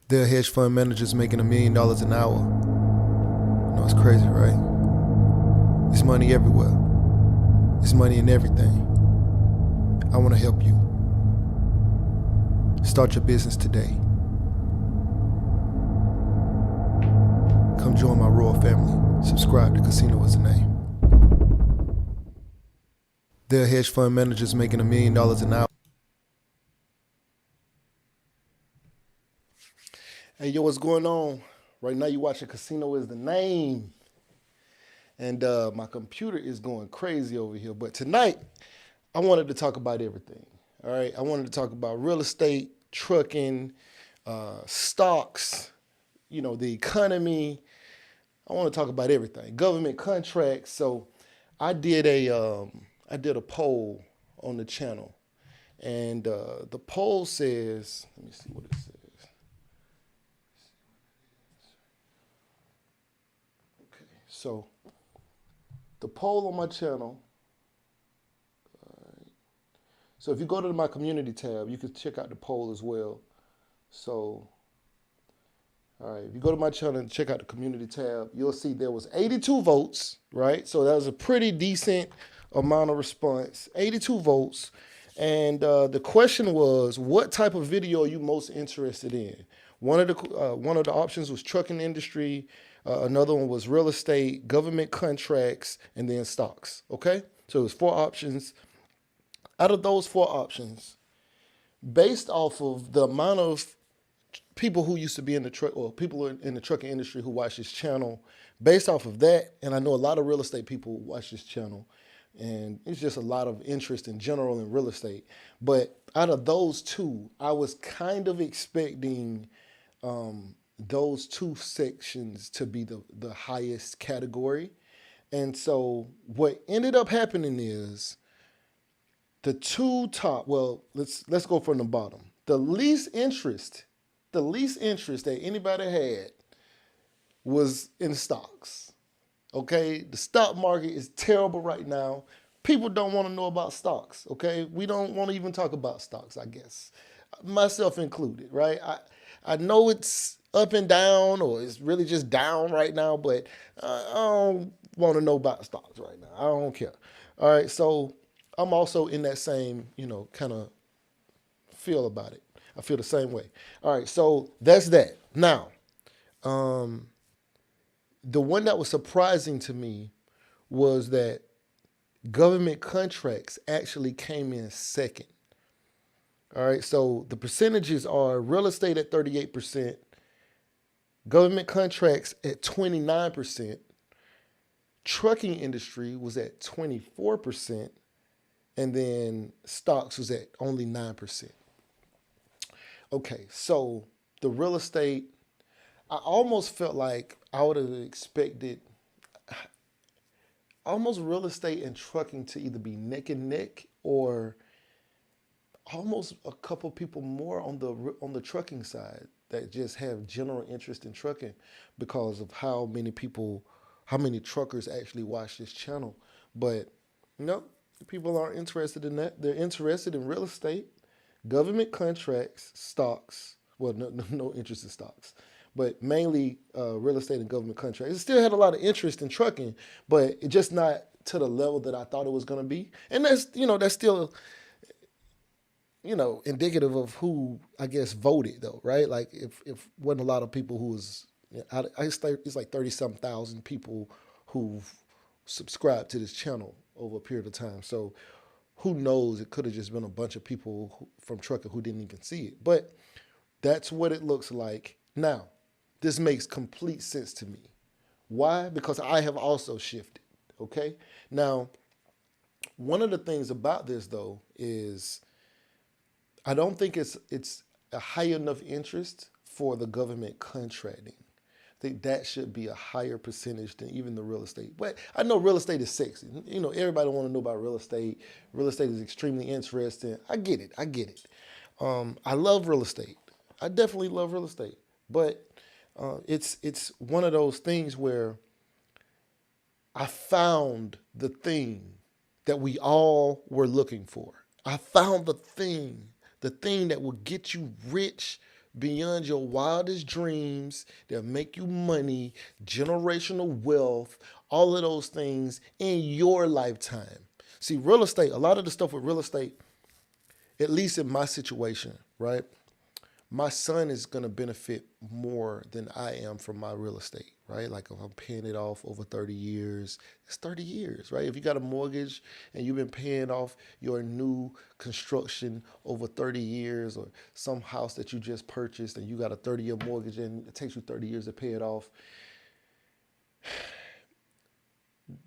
There are hedge fund managers making $1 million an hour. You know, it's crazy, right? It's money everywhere. It's money in everything. I want to help you. Start your business today. Come join my royal family. Subscribe to Casino is the name. There are hedge fund managers making $1 million an hour. Hey, yo, what's going on? Right now, you're watching Casino is the Name. And my computer is going crazy over here. But tonight, I wanted to talk about everything. All right. I wanted to talk about real estate, trucking, stocks, the economy. I want to talk about everything. Government contracts. So I did a poll on the channel. And the poll says, let me see what it says. Okay, so the poll on my channel. So if you go to my community tab, you can check out the poll as well. So, all right, if you go to my channel and check out the community tab, you'll see there was 82 votes, right? So that was a pretty decent amount of response, 82 votes. And the question was, what type of video are you most interested in? One of the options was trucking industry. Another one was real estate, government contracts, and then stocks. Okay, so it was 4 options. Out of those 4 options, based off of the amount of people who used to be in the truck or people in the trucking industry who watch this channel, based off of that, and I know a lot of real estate people watch this channel, and it's just a lot of interest in general in real estate. But out of those 2, I was kind of expecting those 2 sections to be the highest category. And so what ended up happening is the 2 top, well, let's go from the bottom. The least interest that anybody had was in stocks. Okay, the stock market is terrible right now. People don't want to know about stocks. Okay, we don't want to even talk about stocks, I guess, myself included. Right? I know it's up and down, or it's really just down right now, but I don't want to know about stocks right now. I don't care. All right, so I'm also in that same, kind of feel about it. I feel the same way. All right, so that's that. Now, the one that was surprising to me was that government contracts actually came in second. All right, so the percentages are real estate at 38%, government contracts at 29%, trucking industry was at 24%, and then stocks was at only 9%. Okay, so the real estate, I almost felt like I would have expected almost real estate and trucking to either be neck and neck, or almost a couple people more on the trucking side that just have general interest in trucking because of how many truckers actually watch this channel. But no, people aren't interested in that. They're interested in real estate, government contracts, stocks. Well, no interest in stocks, but mainly real estate and government contracts. It still had a lot of interest in trucking, but it just not to the level that I thought it was going to be. And that's still indicative of who I guess voted though, right? Like if wasn't a lot of people who was, it's like 30-some thousand people who've subscribed to this channel over a period of time. So who knows? It could have just been a bunch of people from trucking who didn't even see it. But that's what it looks like now. This makes complete sense to me. Why? Because I have also shifted. Okay. Now, one of the things about this though is I don't think it's a high enough interest for the government contracting. I think that should be a higher percentage than even the real estate. But I know real estate is sexy. Everybody want to know about real estate. Real estate is extremely interesting. I get it. I love real estate. I definitely love real estate. But it's one of those things where I found the thing that we all were looking for. I found the thing that will get you rich beyond your wildest dreams. They'll make you money, generational wealth, all of those things in your lifetime. See, real estate, a lot of the stuff with real estate, at least in my situation, right? My son is going to benefit more than I am from my real estate, right? Like if I'm paying it off over 30 years, it's 30 years, right? If you got a mortgage and you've been paying off your new construction over 30 years, or some house that you just purchased and you got a 30-year mortgage and it takes you 30 years to pay it off,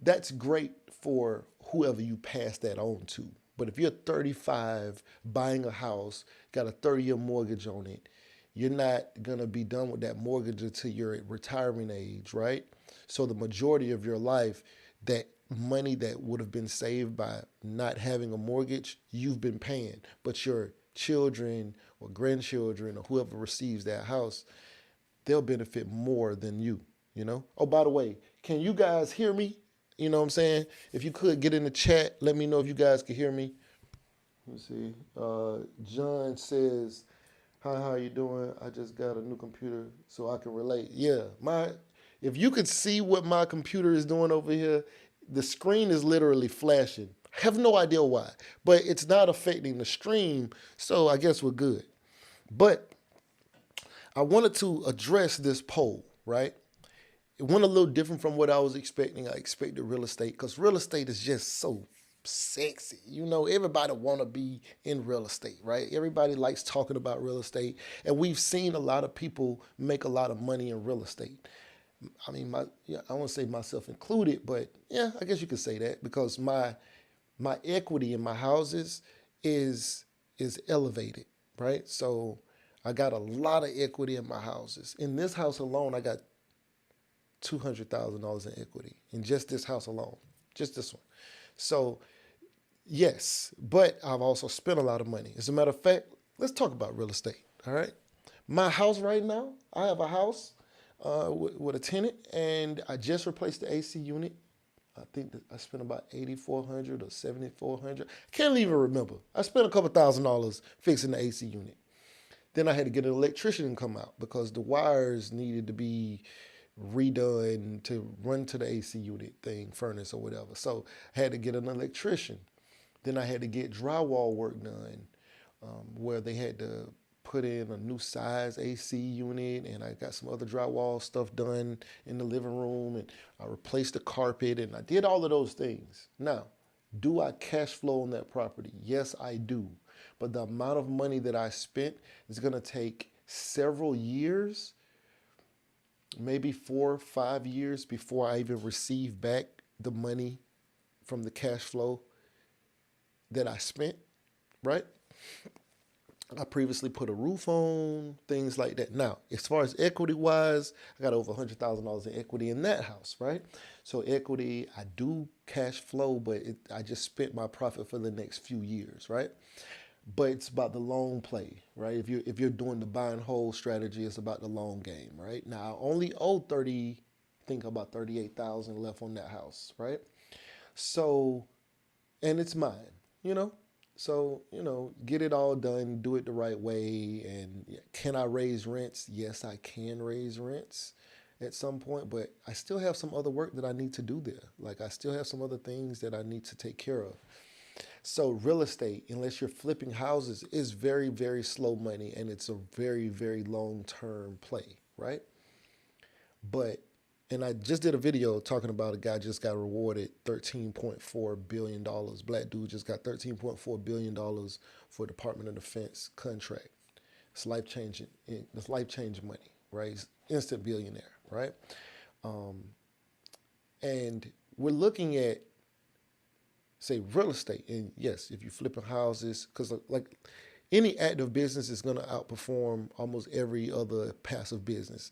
that's great for whoever you pass that on to. But if you're 35 buying a house, got a 30-year mortgage on it, you're not going to be done with that mortgage until you're at retirement age, right? So the majority of your life, that money that would have been saved by not having a mortgage, you've been paying. But your children or grandchildren or whoever receives that house, they'll benefit more than you, you know? Oh, by the way, can you guys hear me? You know what I'm saying? If you could get in the chat, let me know if you guys can hear me. Let's see. John says, "Hi, how you doing? I just got a new computer so I can relate." Yeah, if you could see what my computer is doing over here, the screen is literally flashing. I have no idea why, but it's not affecting the stream, so I guess we're good. But I wanted to address this poll, right? It went a little different from what I was expecting. I expected real estate because real estate is just so sexy. You know, everybody want to be in real estate, right? Everybody likes talking about real estate, and we've seen a lot of people make a lot of money in real estate. I mean, I won't say myself included, but yeah, I guess you could say that because my equity in my houses is elevated, right? So I got a lot of equity in my houses. In this house alone, I got $200,000 in equity in just this house alone, just this one. So yes, but I've also spent a lot of money. As a matter of fact, let's talk about real estate. All right, my house right now, I have a house with a tenant, and I just replaced the AC unit. I think that I spent about 8,400 or 7,400. Can't even remember. I spent a couple $1,000s fixing the AC unit. Then I had to get an electrician to come out because the wires needed to be redone to run to the AC unit thing, furnace or whatever. So I had to get an electrician. Then I had to get drywall work done, where they had to put in a new size AC unit, and I got some other drywall stuff done in the living room, and I replaced the carpet, and I did all of those things. Now, do I cash flow on that property? Yes, I do. But the amount of money that I spent is going to take several years, maybe 4 or 5 years before I even receive back the money from the cash flow that I spent, right? I previously put a roof on, things like that. Now, as far as equity wise, I got over $100,000 in equity in that house, right? So equity, I do cash flow, but I just spent my profit for the next few years, right? But it's about the long play, right? If you're doing the buy and hold strategy, it's about the long game, right? Now I only owe 30, I think about 38,000 left on that house, right? So, and it's mine, you know. So, get it all done, do it the right way. And can I raise rents? Yes, I can raise rents at some point, but I still have some other work that I need to do there. Like I still have some other things that I need to take care of. So real estate, unless you're flipping houses, is very, very slow money, and it's a very, very long-term play, right? But, and I just did a video talking about a guy just got rewarded $13.4 billion. Black dude just got $13.4 billion for a Department of Defense contract. It's life-changing. It's life-changing money, right? He's instant billionaire, right? And we're looking at, say, real estate. And yes, if you're flipping houses, because like any active business is going to outperform almost every other passive business.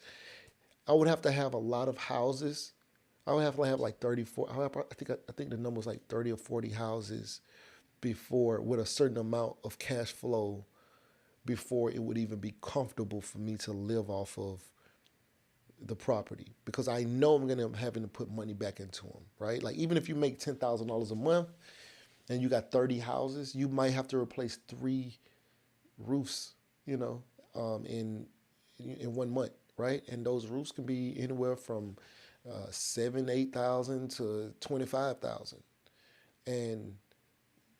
I would have to have a lot of houses. I would have to have like 34. I think the number was like 30 or 40 houses before, with a certain amount of cash flow, before it would even be comfortable for me to live off of the property, because I know I'm going to be having to put money back into them, right? Like even if you make $10,000 a month and you got 30 houses, you might have to replace 3 roofs, in in 1 month, right? And those roofs can be anywhere from 7, 8 thousand to 25,000. And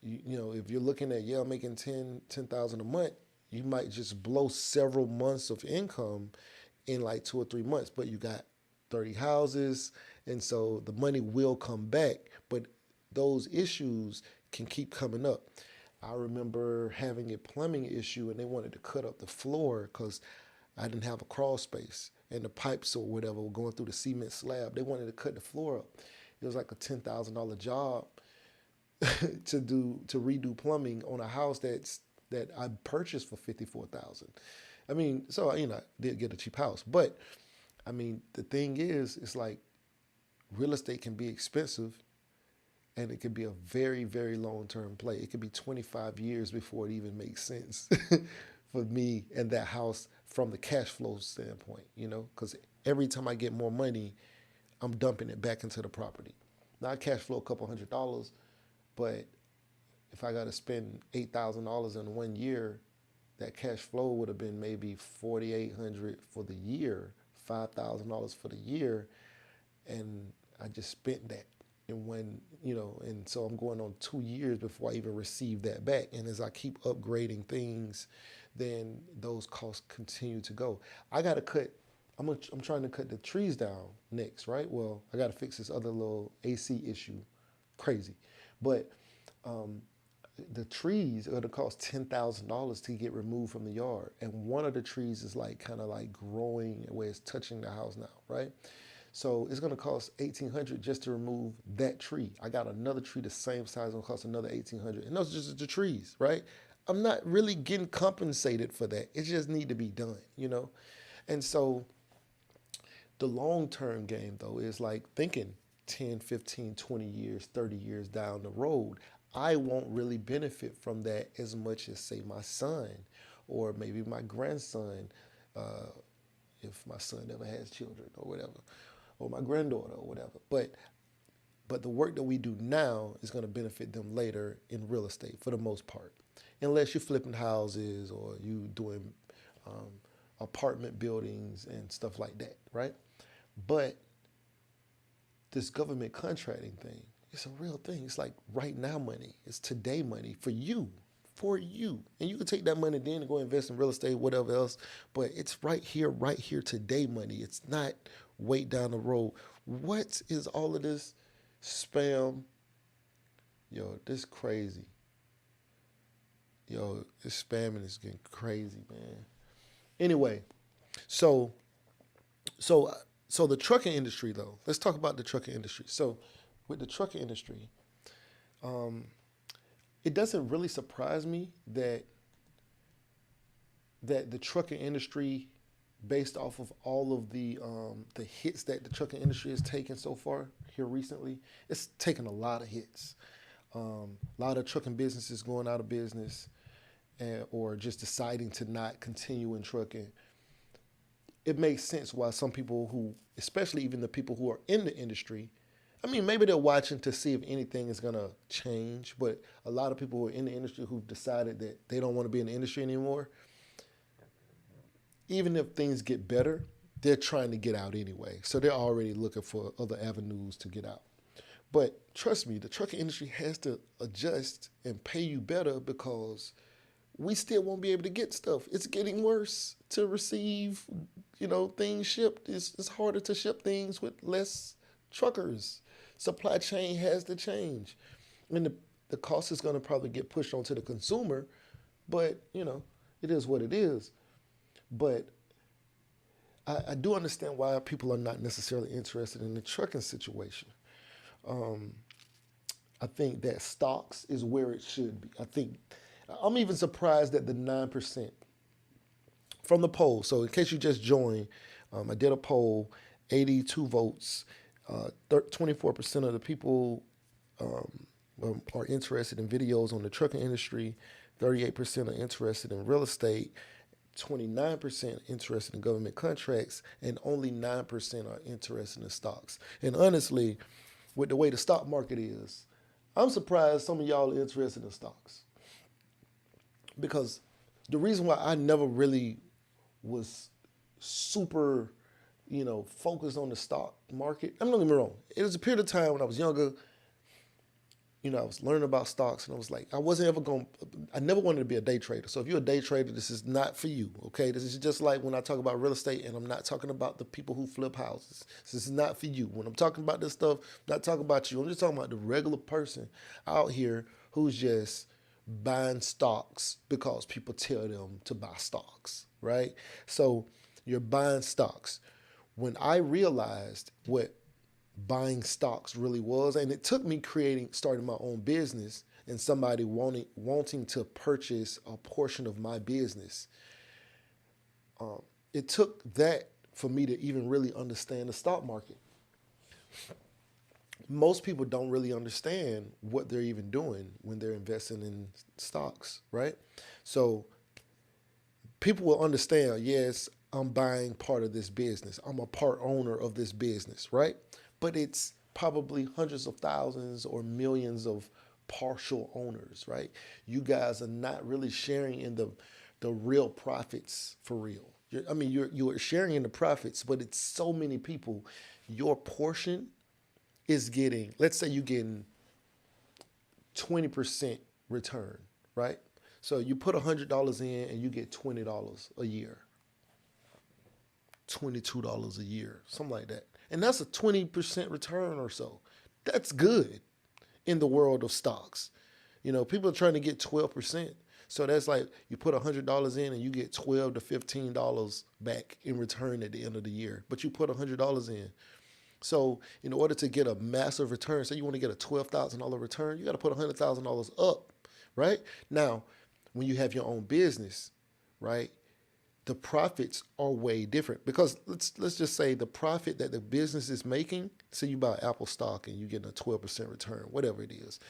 if you're looking at I'm making 10,000 a month, you might just blow several months of income in like 2 or 3 months. But you got 30 houses, and so the money will come back. But those issues can keep coming up. I remember having a plumbing issue, and they wanted to cut up the floor because I didn't have a crawl space, and the pipes or whatever were going through the cement slab. They wanted to cut the floor up. It was like a $10,000 job to redo plumbing on a house that I purchased for 54,000. I mean, so I did get a cheap house, but I mean the thing is, it's like real estate can be expensive, and it could be a very, very long term play. It could be 25 years before it even makes sense for me and that house from the cash flow standpoint, because every time I get more money, I'm dumping it back into the property. Now I cash flow a couple $100, but if I got to spend $8,000 in 1 year, that cash flow would have been maybe 4,800 for the year, $5,000 for the year, and I just spent that in and so I'm going on 2 years before I even receive that back. And as I keep upgrading things, then those costs continue to go. I got to cut. I'm trying to cut the trees down next, right? Well, I got to fix this other little AC issue, crazy, but the trees are going to cost $10,000 to get removed from the yard, and one of the trees is like kind of like growing where it's touching the house now, right? So it's going to cost $1,800 just to remove that tree. I got another tree the same size, going to cost another $1,800, and those are just the trees, right? I'm not really getting compensated for that. It just need to be done. And so the long term game though is like thinking 10, 15, 20 years, 30 years down the road. I won't really benefit from that as much as, say, my son or maybe my grandson, if my son ever has children or whatever, or my granddaughter or whatever. But the work that we do now is going to benefit them later in real estate for the most part, unless you're flipping houses or you doing apartment buildings and stuff like that, right? But this government contracting thing, it's a real thing. It's like right now money. It's today money for you. And you can take that money then and go invest in real estate, whatever else. But it's right here today money. It's not wait down the road. What is all of this spam? Yo, this crazy. Yo, this spamming is getting crazy, man. Anyway, so so so the trucking industry though. Let's talk about the trucking industry. So with the trucking industry, it doesn't really surprise me that the trucking industry, based off of all of the hits that the trucking industry has taken so far here recently, it's taken a lot of hits. A lot of trucking businesses going out of business, or just deciding to not continue in trucking. It makes sense why some people who, especially even the people who are in the industry, I mean, maybe they're watching to see if anything is going to change, but a lot of people who are in the industry who've decided that they don't want to be in the industry anymore, even if things get better, they're trying to get out anyway. So they're already looking for other avenues to get out. But trust me, the trucking industry has to adjust and pay you better, because we still won't be able to get stuff. It's getting worse to receive, things shipped. It's harder to ship things with less truckers. Supply chain has to change. And the cost is going to probably get pushed onto the consumer, but, it is what it is. But I do understand why people are not necessarily interested in the trucking situation. I think that stocks is where it should be. I'm even surprised at the 9% from the poll. So in case you just joined, I did a poll, 82 votes. 24% of the people are interested in videos on the trucking industry. 38% are interested in real estate. 29% interested in government contracts, and only 9% are interested in stocks. And honestly, with the way the stock market is, I'm surprised some of y'all are interested in stocks. Because the reason why I never really was super, focused on the stock market. I'm not getting me wrong. It was a period of time when I was younger. I was learning about stocks, and I was like, I never wanted to be a day trader. So if you're a day trader, this is not for you, okay? This is just like when I talk about real estate, and I'm not talking about the people who flip houses. This is not for you. When I'm talking about this stuff, I'm not talking about you. I'm just talking about the regular person out here who's just buying stocks because people tell them to buy stocks, right? So you're buying stocks. When I realized what buying stocks really was, and it took me starting my own business, and somebody wanting to purchase a portion of my business. It took that for me to even really understand the stock market. Most people don't really understand what they're even doing when they're investing in stocks, right? So people will understand, yes, I'm buying part of this business. I'm a part owner of this business, right? But it's probably hundreds of thousands or millions of partial owners, right? You guys are not really sharing in the real profits for real. You're sharing in the profits, but it's so many people. Your portion is getting, let's say you're getting 20% return, right? So you put $100 in and you get $20 a year, $22 a year, something like that. And that's a 20% return or so. That's good in the world of stocks. People are trying to get 12%. So that's like you put $100 in and you get $12 to $15 back in return at the end of the year. But you put $100 in. So in order to get a massive return, say you want to get a $12,000 return, you got to put $100,000 up, right? Now, when you have your own business, right, the profits are way different, because let's just say the profit that the business is making. Say you buy Apple stock and you get a 12% return, whatever it is.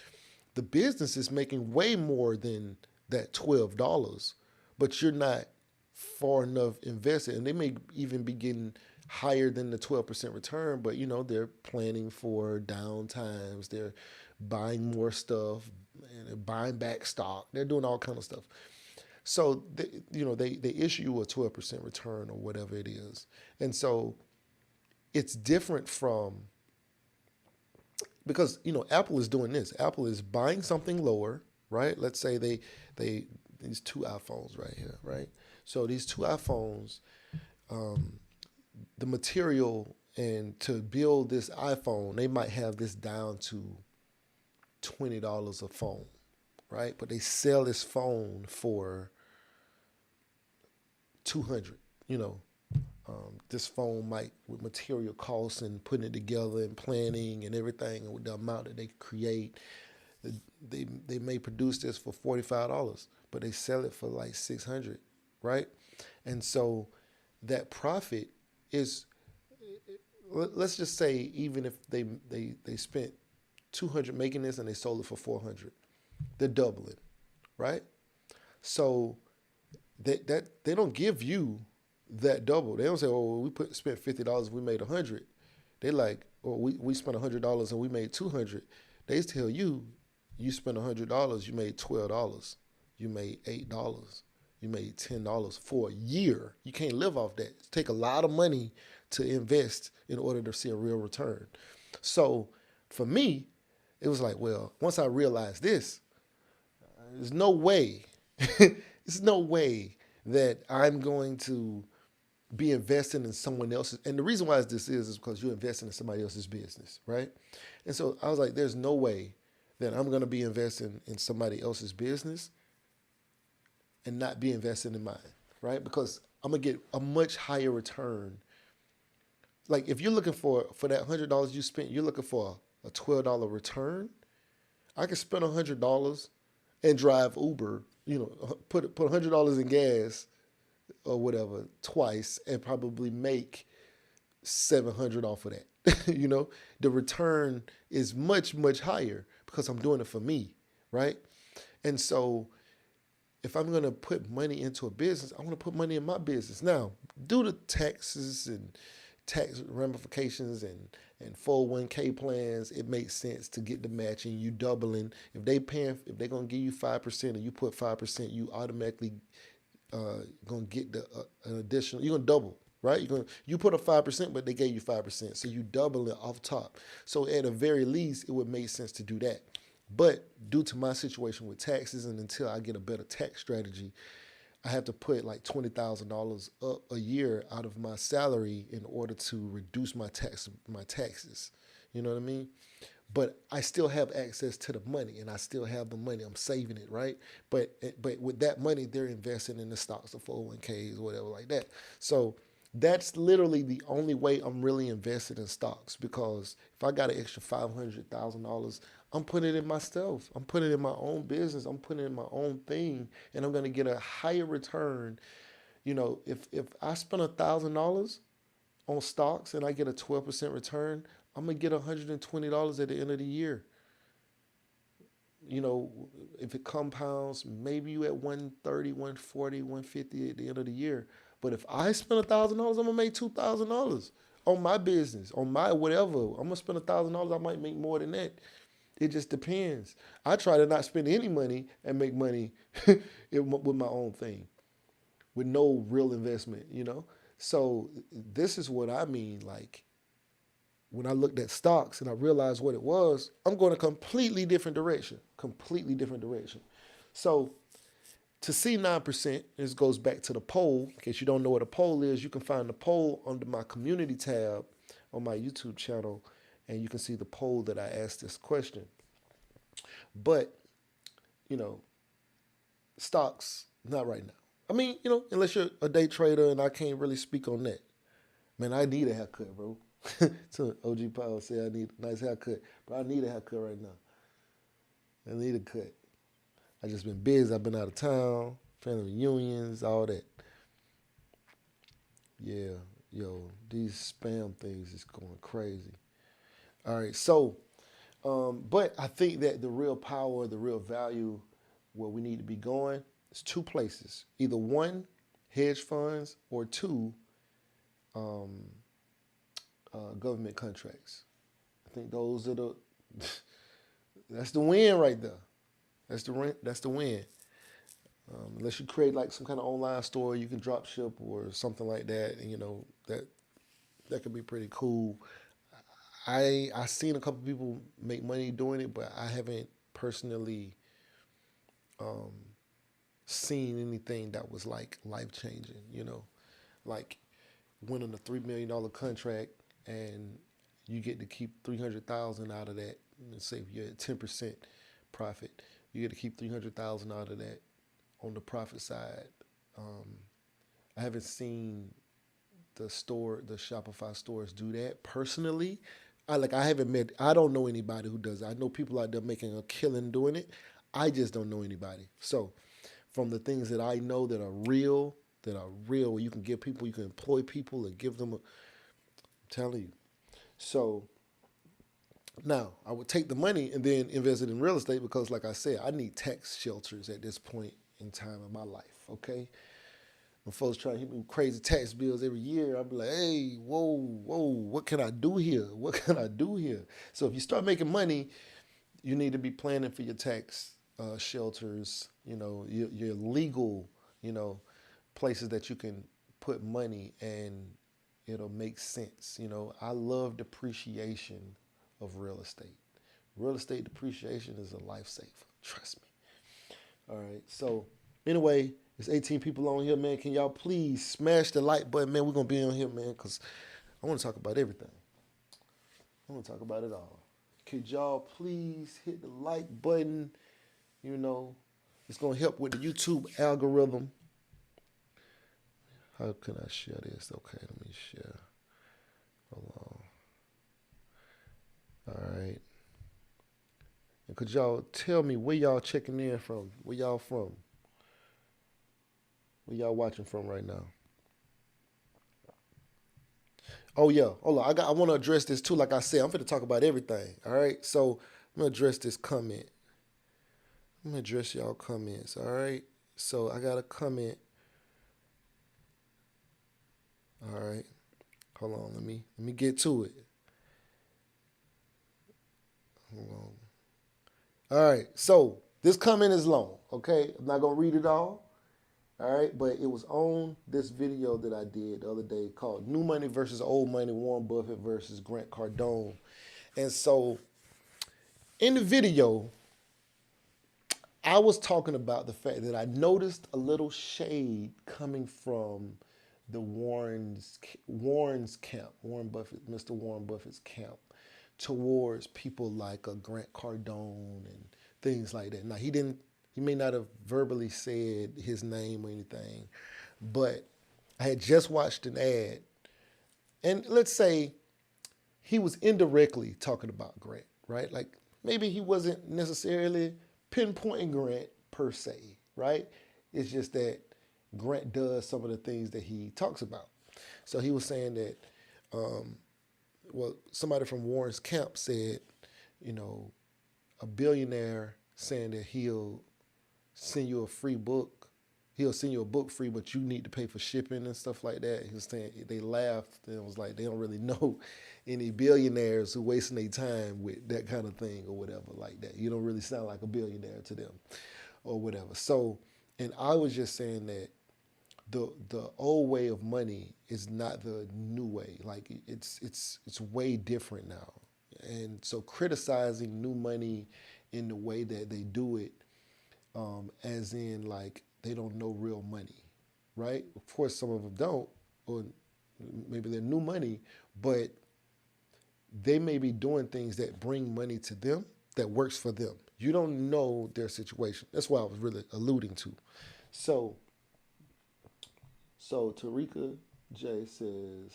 The business is making way more than that $12, but you're not far enough invested, and they may even be getting higher than the 12% return, but they're planning for down times. They're buying more stuff and they're buying back stock. They're doing all kind of stuff. So they issue you a 12% return or whatever it is. And so it's different from, because Apple is doing this. Apple is buying something lower, right? Let's say they these two iPhones right here, right? So these two iPhones, the material and to build this iPhone, they might have this down to $20 a phone, right? But they sell this phone for 200. This phone might, with material costs and putting it together and planning and everything, and with the amount that they create, they may produce this for $45, but they sell it for like 600, right? And so that profit is, let's just say, even if they spent 200 making this and they sold it for 400, they're doubling, right? So they don't give you that double. They don't say, "Oh, spent $50, we made 100." They like, "Oh, we spent $100 and we made 200." They tell you, you spent $100, you made $12, you made $8, you made $10 for a year. You can't live off that. It take a lot of money to invest in order to see a real return. So for me, it was like, well, once I realized this, there's no way, there's no way that I'm going to be investing in someone else's. And the reason why this is because you're investing in somebody else's business, right? And so I was like, there's no way that I'm going to be investing in somebody else's business and not be investing in mine, right? Because I'm going to get a much higher return. Like if you're looking for that $100 you spent, you're looking for a $12 return. I could spend $100 and drive Uber, put $100 in gas or whatever twice and probably make 700 off of that. The return is much, much higher because I'm doing it for me, right? And so if I'm going to put money into a business, I want to put money in my business. Now, due to taxes and tax ramifications and 401k plans, it makes sense to get the matching. You doubling. If they're going to give you 5% and you put 5%, you automatically going to get an additional, you're going to double, right? You put up 5%, but they gave you 5%, so you double it off top. So at the very least, it would make sense to do that. But due to my situation with taxes, and until I get a better tax strategy, I have to put like $20,000 a year out of my salary in order to reduce my taxes. You know what I mean? But I still have access to the money, and I still have the money. I'm saving it, right? But with that money, they're investing in the stocks, the 401ks, whatever like that. So that's literally the only way I'm really invested in stocks, because if I got an extra $500,000, I'm putting it in myself. I'm putting it in my own business. I'm putting it in my own thing, and I'm gonna get a higher return. If I spend $1,000 on stocks and I get a 12% return, I'm gonna get $120 at the end of the year. You know, if it compounds, maybe you at 130, 140, 150 at the end of the year. But if I spend $1,000, I'm gonna make $2,000 on my business, on my whatever. I'm gonna spend $1,000. I might make more than that. It just depends. I try to not spend any money and make money with my own thing, with no real investment. So this is what I mean. Like, when I looked at stocks and I realized what it was, I'm going a completely different direction. Completely different direction. So to see 9%, this goes back to the poll. In case you don't know what a poll is, you can find the poll under my community tab on my YouTube channel, and you can see the poll that I asked this question. But, you know, stocks, not right now. I mean, unless you're a day trader, and I can't really speak on that. Man, I need a haircut, bro. So OG Powell said I need a nice haircut, but I need a haircut right now. I need a cut. I just been busy. I've been out of town, family reunions, all that. Yeah, yo, these spam things is going crazy. All right, so, but I think that the real power, the real value, where we need to be going is two places. Either one, hedge funds, or two, government contracts. I think those are that's the win right there. That's the win. Unless you create like some kind of online store, you can drop ship or something like that, and that could be pretty cool. I seen a couple people make money doing it, but I haven't personally seen anything that was like life changing. Like winning a $3 million contract, and you get to keep 300,000 out of that. And say if you're at 10% profit, you get to keep 300,000 out of that on the profit side. I haven't seen the Shopify stores do that personally. I don't know anybody who does it. I know people out there making a killing doing it. I just don't know anybody. So from the things that I know that are real, where you can give people, you can employ people and give them I'm telling you. So now I would take the money and then invest it in real estate, because like I said, I need tax shelters at this point in time in my life, okay? When folks try to hit me with crazy tax bills every year, I'll be like, hey, whoa, what can I do here? What can I do here? So if you start making money, you need to be planning for your tax shelters, your legal, places that you can put money, and it'll make sense. I love depreciation of real estate. Real estate depreciation is a lifesaver. Trust me. All right. So anyway, there's 18 people on here, man. Can y'all please smash the like button, man? We're going to be on here, man, because I want to talk about everything. I want to talk about it all. Could y'all please hit the like button? It's going to help with the YouTube algorithm. How can I share this? Okay, let me share. Hold on. All right. And could y'all tell me where y'all checking in from? Where y'all from? Where y'all watching from right now? Oh yeah, hold on. I want to address this too. Like I said, I'm going to talk about everything. All right. So I'm gonna address this comment. I'm gonna address y'all comments. All right. So I got a comment. All right. Hold on. Let me get to it. Hold on. All right. So this comment is long. Okay. I'm not gonna read it all. All right, but it was on this video that I did the other day called "New Money versus Old Money: Warren Buffett versus Grant Cardone." And so, in the video, I was talking about the fact that I noticed a little shade coming from the Warren's camp, Warren Buffett, Mr. Warren Buffett's camp, towards people like a Grant Cardone and things like that. Now he may not have verbally said his name or anything, but I had just watched an ad, and let's say he was indirectly talking about Grant, right? Like maybe he wasn't necessarily pinpointing Grant per se, right? It's just that Grant does some of the things that he talks about. So he was saying that, well, somebody from Warren's camp said, you know, a billionaire saying that he'll send you a free book. He'll send you a book free, but you need to pay for shipping and stuff like that. He was saying they laughed and it was like they don't really know any billionaires who wasting their time with that kind of thing or whatever like that. You don't really sound like a billionaire to them or whatever. So, and I was just saying that the old way of money is not the new way. Like it's way different now. And so criticizing new money in the way that they do it, as in like they don't know real money, right? Of course, some of them don't, or maybe they're new money, but they may be doing things that bring money to them that works for them. You don't know their situation. That's what I was really alluding to. So, so Tarika J says,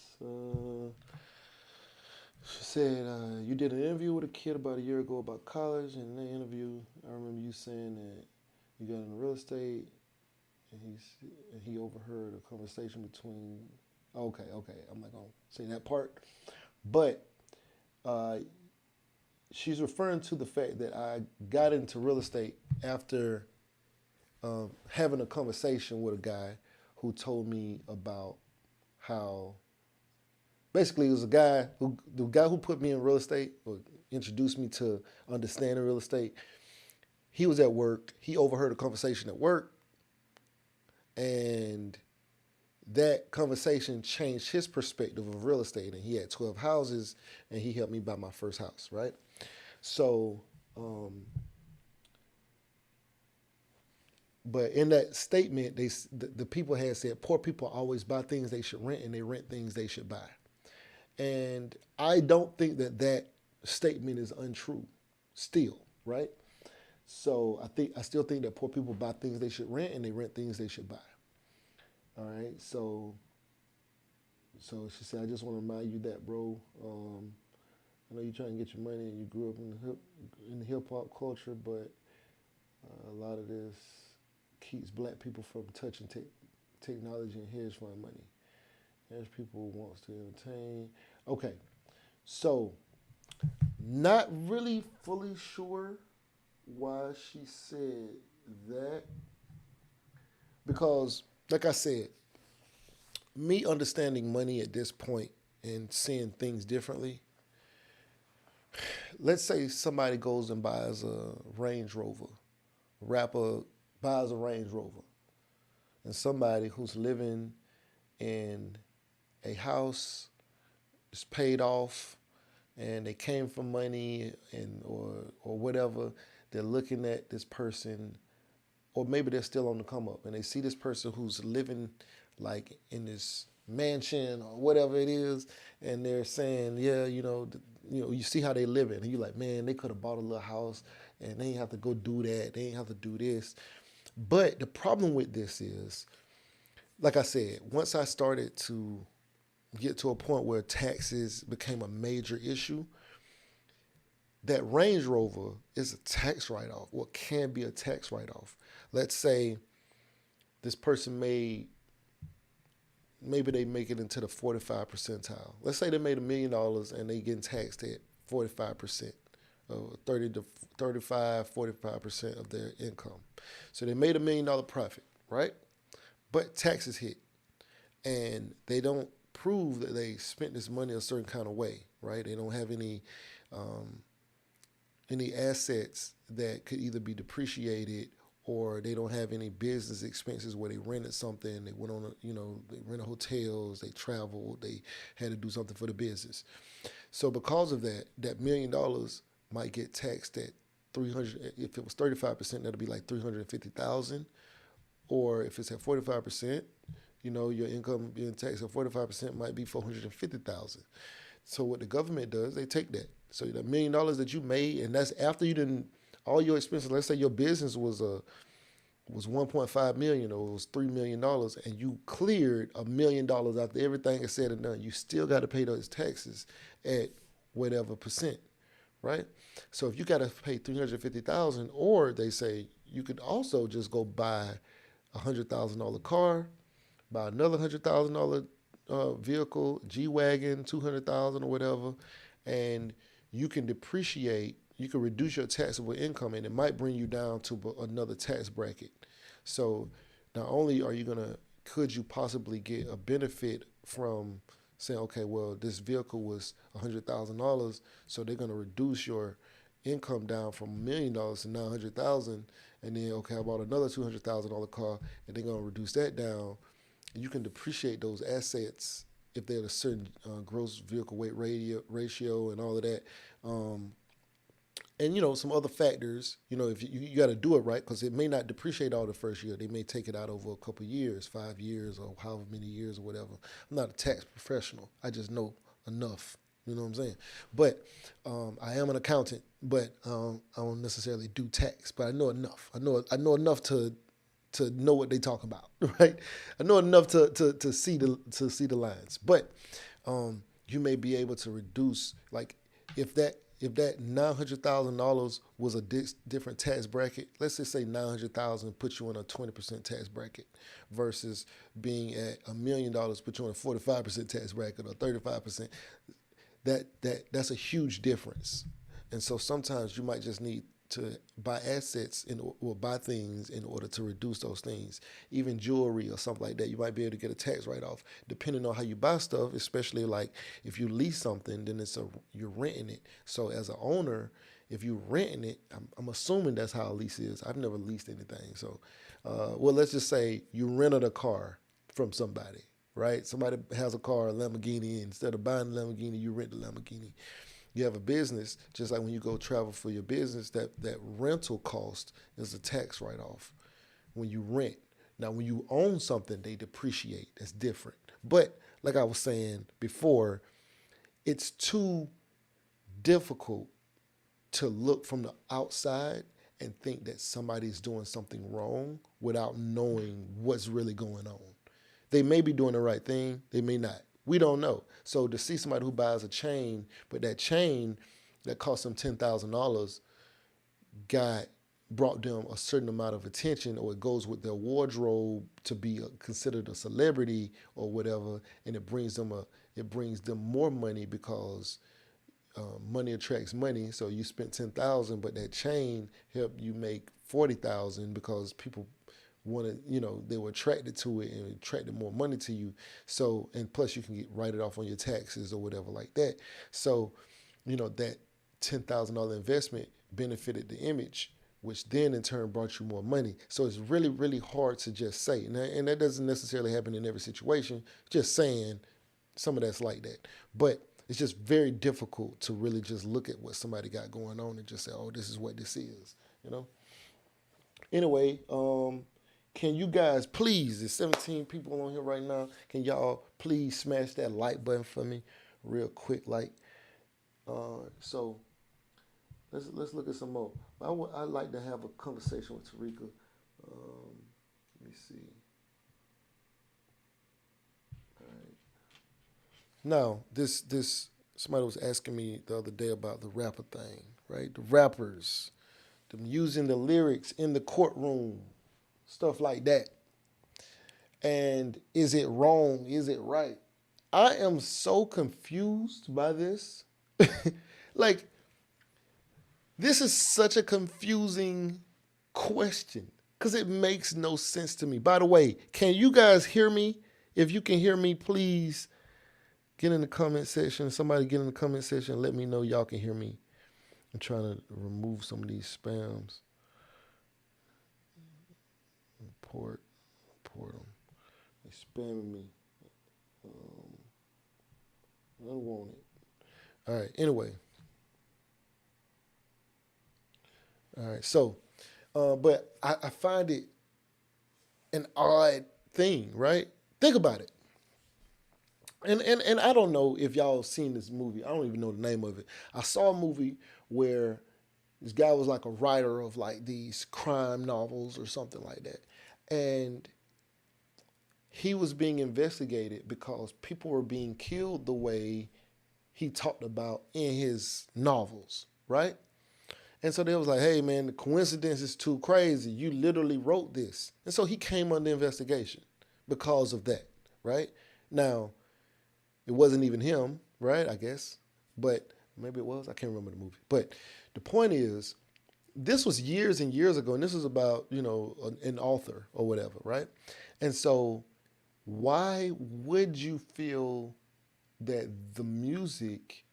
she said, you did an interview with a kid about a year ago about college, and in the interview, I remember you saying that you got into real estate, and he overheard a conversation between. Okay, I'm not gonna say that part, but uh, she's referring to the fact that I got into real estate after having a conversation with a guy who told me about how basically it was the guy who put me in real estate or introduced me to understanding real estate. He was at work. He overheard a conversation at work, and that conversation changed his perspective of real estate. And he had 12 houses, and he helped me buy my first house, right? So, but in that statement, the people had said poor people always buy things they should rent, and they rent things they should buy. And I don't think that that statement is untrue, still, right? So I still think that poor people buy things they should rent, and they rent things they should buy. All right, so she said, I just want to remind you that, bro. I know you're trying to get your money, and you grew up in the hip hop culture, but a lot of this keeps black people from touching technology and hedge fund money. Hedge people wants to entertain. Okay, so not really fully sure why she said that, because, like I said, me understanding money at this point and seeing things differently. Let's say somebody goes and buys a Range Rover, a rapper buys a Range Rover, and somebody who's living in a house is paid off, and they came from money and or whatever. They're looking at this person, or maybe they're still on the come up, and they see this person who's living like in this mansion or whatever it is, and they're saying, yeah, you see how they living, and you're like, man, they could have bought a little house, and they ain't have to go do that, they ain't have to do this. But the problem with this is, like I said, once I started to get to a point where taxes became a major issue, that Range Rover is a tax write-off, or can be a tax write-off. Let's say this person maybe they make it into the 45 percentile. Let's say they made $1 million and they getting taxed at 45%, 30 to 35, 45% of their income. So they made $1 million profit, right? But taxes hit, and they don't prove that they spent this money a certain kind of way, right? They don't have any assets that could either be depreciated or they don't have any business expenses where they rented something, they went on they rented hotels, they traveled, they had to do something for the business. So because of that, that $1 million might get taxed at 300. If it was 35%, that'd be like 350,000. Or if it's at 45%, your income being taxed at 45% might be 450,000. So what the government does, they take that. So the $1 million that you made, and that's after you didn't all your expenses. Let's say your business was 1.5 million or it was $3 million, and you cleared $1 million after everything is said and done. You still got to pay those taxes at whatever percent, right? So if you got to pay 350,000, or they say you could also just go buy $100,000 car, buy another $100,000 vehicle, G wagon, 200,000 or whatever, and you can depreciate. You can reduce your taxable income, and it might bring you down to another tax bracket. So not only could you possibly get a benefit from saying, okay, well, this vehicle was $100,000, so they're going to reduce your income down from $1 million to 900,000, and then okay, I bought another $200,000 car, and they're going to reduce that down. And you can depreciate those assets if they're at a certain gross vehicle weight ratio and all of that. And some other factors. If you got to do it right, because it may not depreciate all the first year. They may take it out over a couple of years, 5 years, or however many years or whatever. I'm not a tax professional. I just know enough. You know what I'm saying? But I am an accountant, but I don't necessarily do tax. But I know enough. I know enough to know what they talk about, right? I know enough to see the lines. But you may be able to reduce, like, if that $900,000 was a different tax bracket. Let's just say 900,000 puts you in a 20% tax bracket, versus being at $1 million put you in a 45% tax bracket or 35%. That's a huge difference. And so sometimes you might just need to buy assets or buy things in order to reduce those things. Even jewelry or something like that, you might be able to get a tax write-off depending on how you buy stuff. Especially like if you lease something, then you're renting it. So as an owner, if you're renting it, I'm assuming that's how a lease is. I've never leased anything. So, well, let's just say you rented a car from somebody, right? Somebody has a car, a Lamborghini, and instead of buying a Lamborghini, you rent the Lamborghini. You have a business, just like when you go travel for your business, that rental cost is a tax write-off when you rent. Now, when you own something, they depreciate. That's different. But like I was saying before, it's too difficult to look from the outside and think that somebody's doing something wrong without knowing what's really going on. They may be doing the right thing, they may not. We don't know. So to see somebody who buys a chain, but that chain that cost them $10,000 brought them a certain amount of attention, or it goes with their wardrobe to be considered a celebrity or whatever, and it brings them more money, because money attracts money. So you spent $10,000, but that chain helped you make $40,000 because people wanted, they were attracted to it and attracted more money to you. So, and plus you can write it off on your taxes or whatever like that. So, that $10,000 investment benefited the image, which then in turn brought you more money. So it's really, really hard to just say. And that doesn't necessarily happen in every situation. Just saying some of that's like that. But it's just very difficult to really just look at what somebody got going on and just say, oh, this is what this is, Anyway, can you guys please, there's 17 people on here right now, can y'all please smash that like button for me real quick, so let's look at some more. I'd like to have a conversation with Tarika. Let me see. All right. Now, this somebody was asking me the other day about the rapper thing, right? The rappers, them using the lyrics in the courtroom, stuff like that. And is it wrong? Is it right? I am so confused by this. Like, this is such a confusing question because it makes no sense to me. By the way, can you guys hear me? If you can hear me, please get in the comment section. Somebody get in the comment section and let me know y'all can hear me. I'm trying to remove some of these spams. Port, port them. They spamming me. Um, I don't want it. All right. Anyway. All right. So, but I find it an odd thing, right? Think about it. And I don't know if y'all seen this movie. I don't even know the name of it. I saw a movie where this guy was like a writer of like these crime novels or something like that. And he was being investigated because people were being killed the way he talked about in his novels, right? And so they was like, hey man, the coincidence is too crazy. You literally wrote this. And so he came under investigation because of that, right? Now, it wasn't even him, right? I guess. But maybe it was. I can't remember the movie. But the point is, this was years and years ago, and this is about, an author or whatever, right? And so why would you feel that the music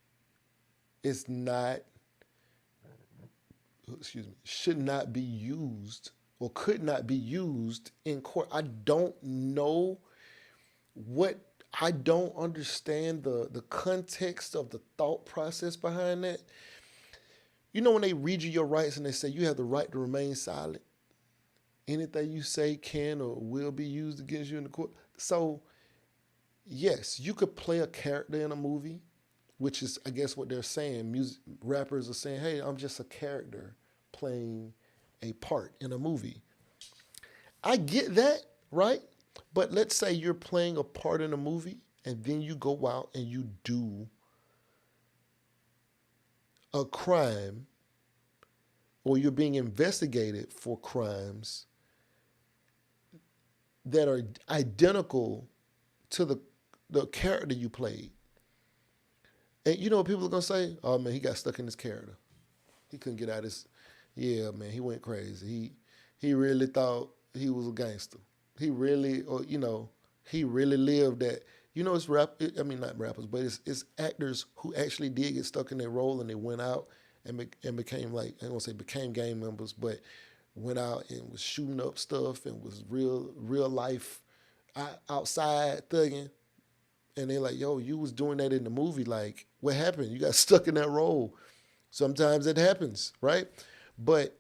is not, excuse me, should not be used or could not be used in court? I don't know what I don't understand the context of the thought process behind that. You know when they read you your rights and they say you have the right to remain silent. Anything you say can or will be used against you in the court. So yes, you could play a character in a movie, which is I guess what they're saying. Music rappers are saying, "Hey, I'm just a character playing a part in a movie." I get that, right? But let's say you're playing a part in a movie and then you go out and you do a crime or you're being investigated for crimes that are identical to the character you played. And you know what people are gonna say? Oh man, he got stuck in his character. He couldn't get out of his. Yeah, man, he went crazy. He really thought he was a gangster. He really, or he really lived that. It's I mean, not rappers, but it's actors who actually did get stuck in their role and they went out and became like I don't want to say became gang members, but went out and was shooting up stuff and was real life outside thugging. And they're like, yo, you was doing that in the movie. Like, what happened? You got stuck in that role. Sometimes it happens, right? But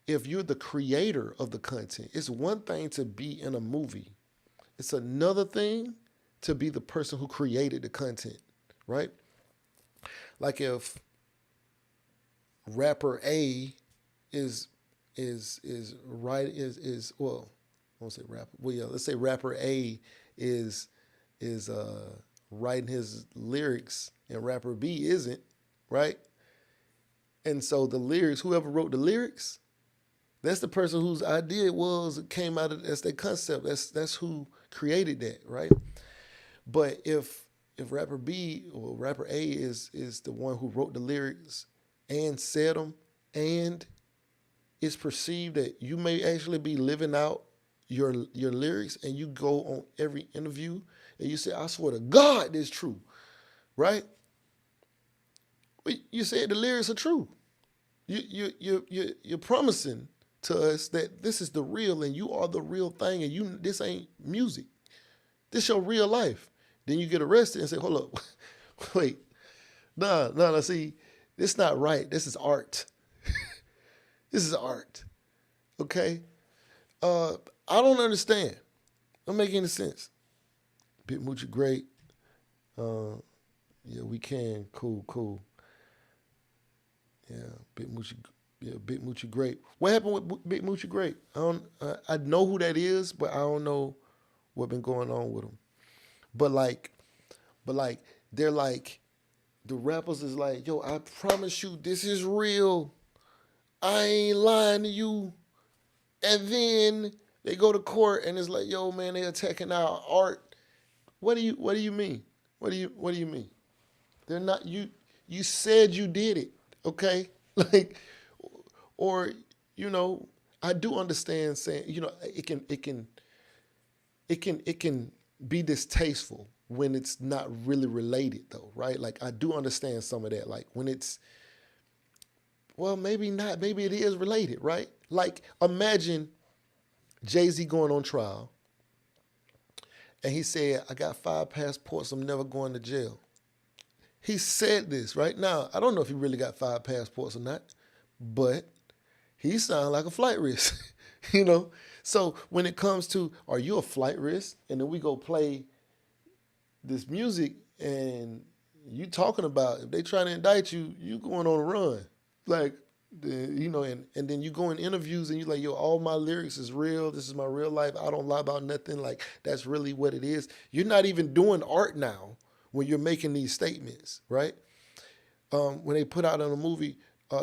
if you're the creator of the content, it's one thing to be in a movie. It's another thing to be the person who created the content, right? Like if rapper A is right is well, I won't say rapper. Well, yeah, let's say rapper A is writing his lyrics and rapper B isn't, right? And so the lyrics, whoever wrote the lyrics, that's the person whose idea it was it came out of that's their concept. That's who created that, right? But if rapper B or rapper A is the one who wrote the lyrics and said them, and it's perceived that you may actually be living out your lyrics, and you go on every interview and you say, "I swear to God, this is true," right? Well, you said the lyrics are true. You're promising to us that this is the real and you are the real thing, and this ain't music. This your real life. Then you get arrested and say, hold up, wait, no, see, this not right. This is art. This is art. Okay? I don't understand. Don't make any sense. Bit Moochie great. Yeah, we can. Cool. Yeah, Big Moochie. Yeah, Big Moochie great. What happened with Big Moochie great? I know who that is, but I don't know what been going on with him. But like, but they're like, the rappers is like, yo, I promise you, this is real. I ain't lying to you. And then they go to court and it's like, yo, man, they attacking our art. What do you mean? What do you mean? They're not you. You said you did it, okay? Like, or I do understand saying, it can be distasteful when it's not really related though, right? Like I do understand some of that. Like when it's well, maybe not, maybe it is related, right? Like imagine Jay-Z going on trial, and he said, I got 5 passports, I'm never going to jail. He said this right now. I don't know if he really got 5 passports or not, but he sounds like a flight risk, you know? So when it comes to, are you a flight risk? And then we go play this music and you talking about, if they try to indict you, you going on a run. Like, and then you go in interviews and you're like, yo, all my lyrics is real. This is my real life. I don't lie about nothing. Like, that's really what it is. You're not even doing art now when you're making these statements, right? When they put out on a movie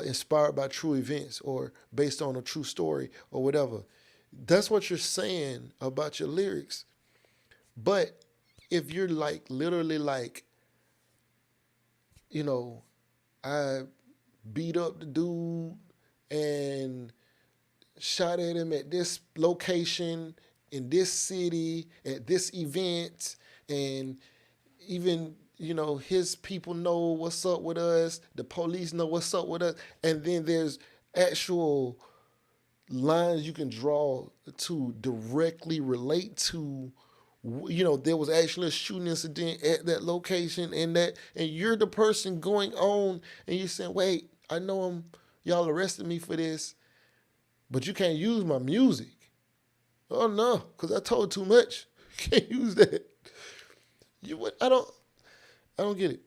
inspired by true events or based on a true story or whatever, that's what you're saying about your lyrics. But if you're like literally like, you know, I beat up the dude and shot at him at this location in this city at this event, and even his people know what's up with us, the police know what's up with us, and then there's actual lines you can draw to directly relate to, there was actually a shooting incident at that location, and you're the person going on and you're saying, wait, I know y'all arrested me for this, but you can't use my music. Oh no, because I told too much. You can't use that. I don't get it.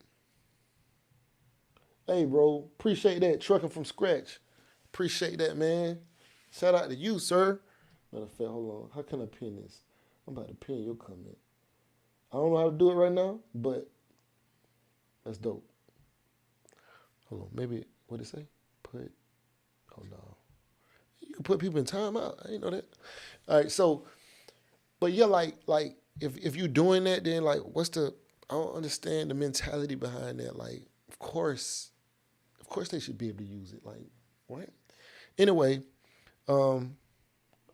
Hey bro, appreciate that. Trucking from scratch. Appreciate that, man. Shout out to you, sir. Matter of fact, hold on. How can I pin this? I'm about to pin your comment. I don't know how to do it right now, but that's dope. Hold on. Maybe, what did it say? Oh no. You can put people in timeout. I didn't know that. All right, so, but yeah, like if you're doing that, then like, I don't understand the mentality behind that. Like, of course they should be able to use it. Like, what? Anyway,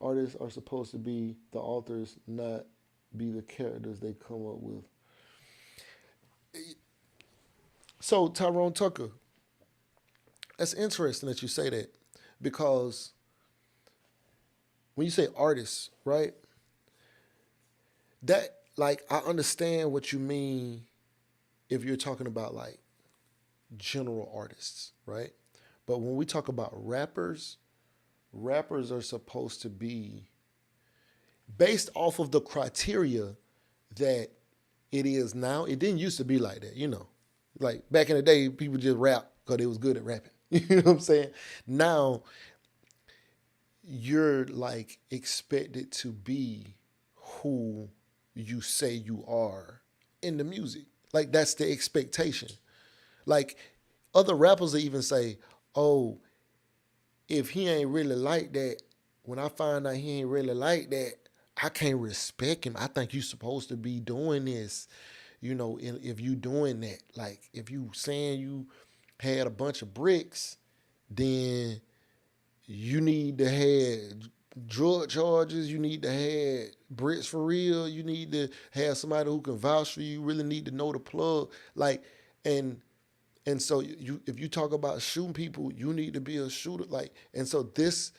artists are supposed to be the authors, not be the characters they come up with. So Tyrone Tucker, that's interesting that you say that, because when you say artists, right? That, like, I understand what you mean if you're talking about like general artists, right? But when we talk about rappers are supposed to be based off of the criteria that it is now. It didn't used to be like that, Like back in the day, people just rap because they was good at rapping. You know what I'm saying? Now you're like expected to be who you say you are in the music. Like that's the expectation. Like other rappers will even say, oh, if he ain't really like that, when I find out he ain't really like that, I can't respect him. I think you supposed to be doing this, if you doing that. Like if you saying you had a bunch of bricks, then you need to have drug charges, you need to have bricks for real, you need to have somebody who can vouch for you, you really need to know the plug. Like, and so if you talk about shooting people, you need to be a shooter. Like, and so this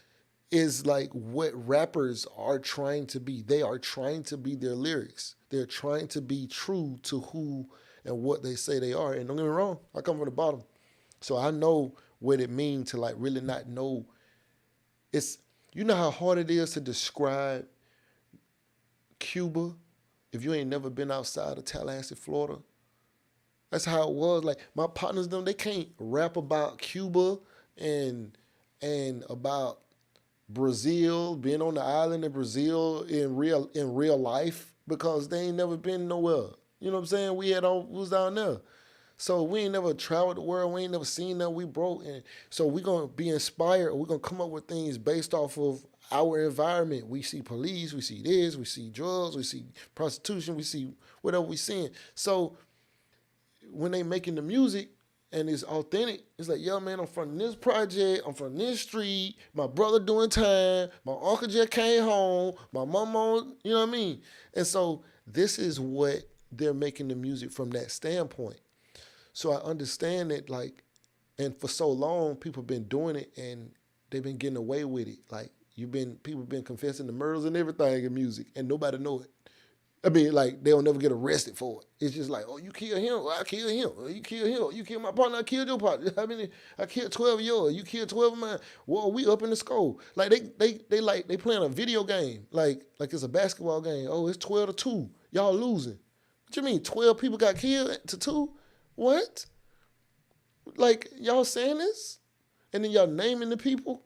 is like what rappers are trying to be. They are trying to be their lyrics. They're trying to be true to who and what they say they are. And don't get me wrong, I come from the bottom. So I know what it means to like really not know. You know how hard it is to describe Cuba if you ain't never been outside of Tallahassee, Florida. That's how it was. Like my partners, they can't rap about Cuba and about Brazil, being on the island of Brazil in real life, because they ain't never been nowhere. You know what I'm saying? We was down there. So we ain't never traveled the world. We ain't never seen that. We broke. And so we're going to be inspired. We're going to come up with things based off of our environment. We see police. We see this. We see drugs. We see prostitution. We see whatever we seeing. So when they making the music and it's authentic, it's like, yo, man, I'm from this project. I'm from this street. My brother doing time. My uncle just came home. My mama, you know what I mean? And so this is what they're making the music from that standpoint. So I understand that, like, and for so long, people have been doing it and they've been getting away with it. Like, People been confessing the murders and everything in music, and nobody know it. I mean, like they'll never get arrested for it. It's just like, oh, you killed him, well, I killed him. Oh, you killed him, you killed my partner, I killed your partner. I mean, I killed 12 of yours, you killed 12 of mine. Well, we up in the score. Like they playing a video game, like it's a basketball game. Oh, it's 12-2, y'all losing. What you mean 12 people got killed to 2? What? Like y'all saying this, and then y'all naming the people.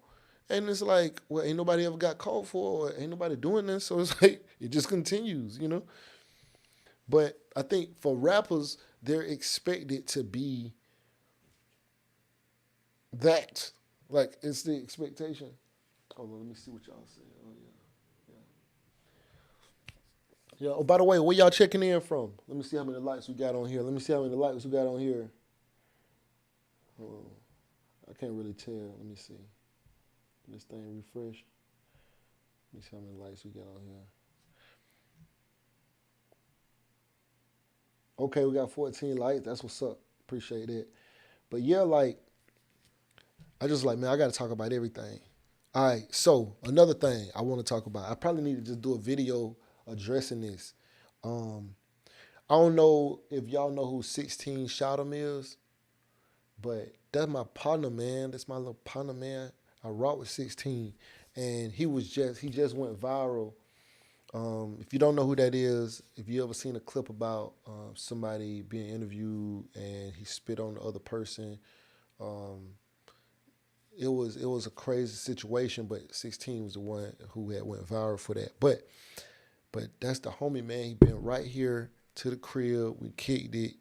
And it's like, well, ain't nobody ever got caught for it, or ain't nobody doing this. So it's like, it just continues, you know? But I think for rappers, they're expected to be that. Like, it's the expectation. Hold on, let me see what y'all say. Oh, yeah. Yeah. Yeah. Oh, by the way, where y'all checking in from? Let me see how many likes we got on here. Let me see how many likes we got on here. Hold on. I can't really tell. Let me see. This thing refresh. Let me see how many likes we got on here. Okay, we got 14 likes. That's what's up. Appreciate it. But yeah, like, I just like, man, I got to talk about everything. All right, so another thing I want to talk about. I probably need to just do a video addressing this. Um, I don't know if y'all know who 16 Shot'em is, but that's my partner, man. That's my little partner, man. I rock with 16, and he just went viral. If you don't know who that is, if you ever seen a clip about somebody being interviewed and he spit on the other person, um, it was a crazy situation. But 16 was the one who had went viral for that. But that's the homie, man. He been right here to the crib. We kicked it,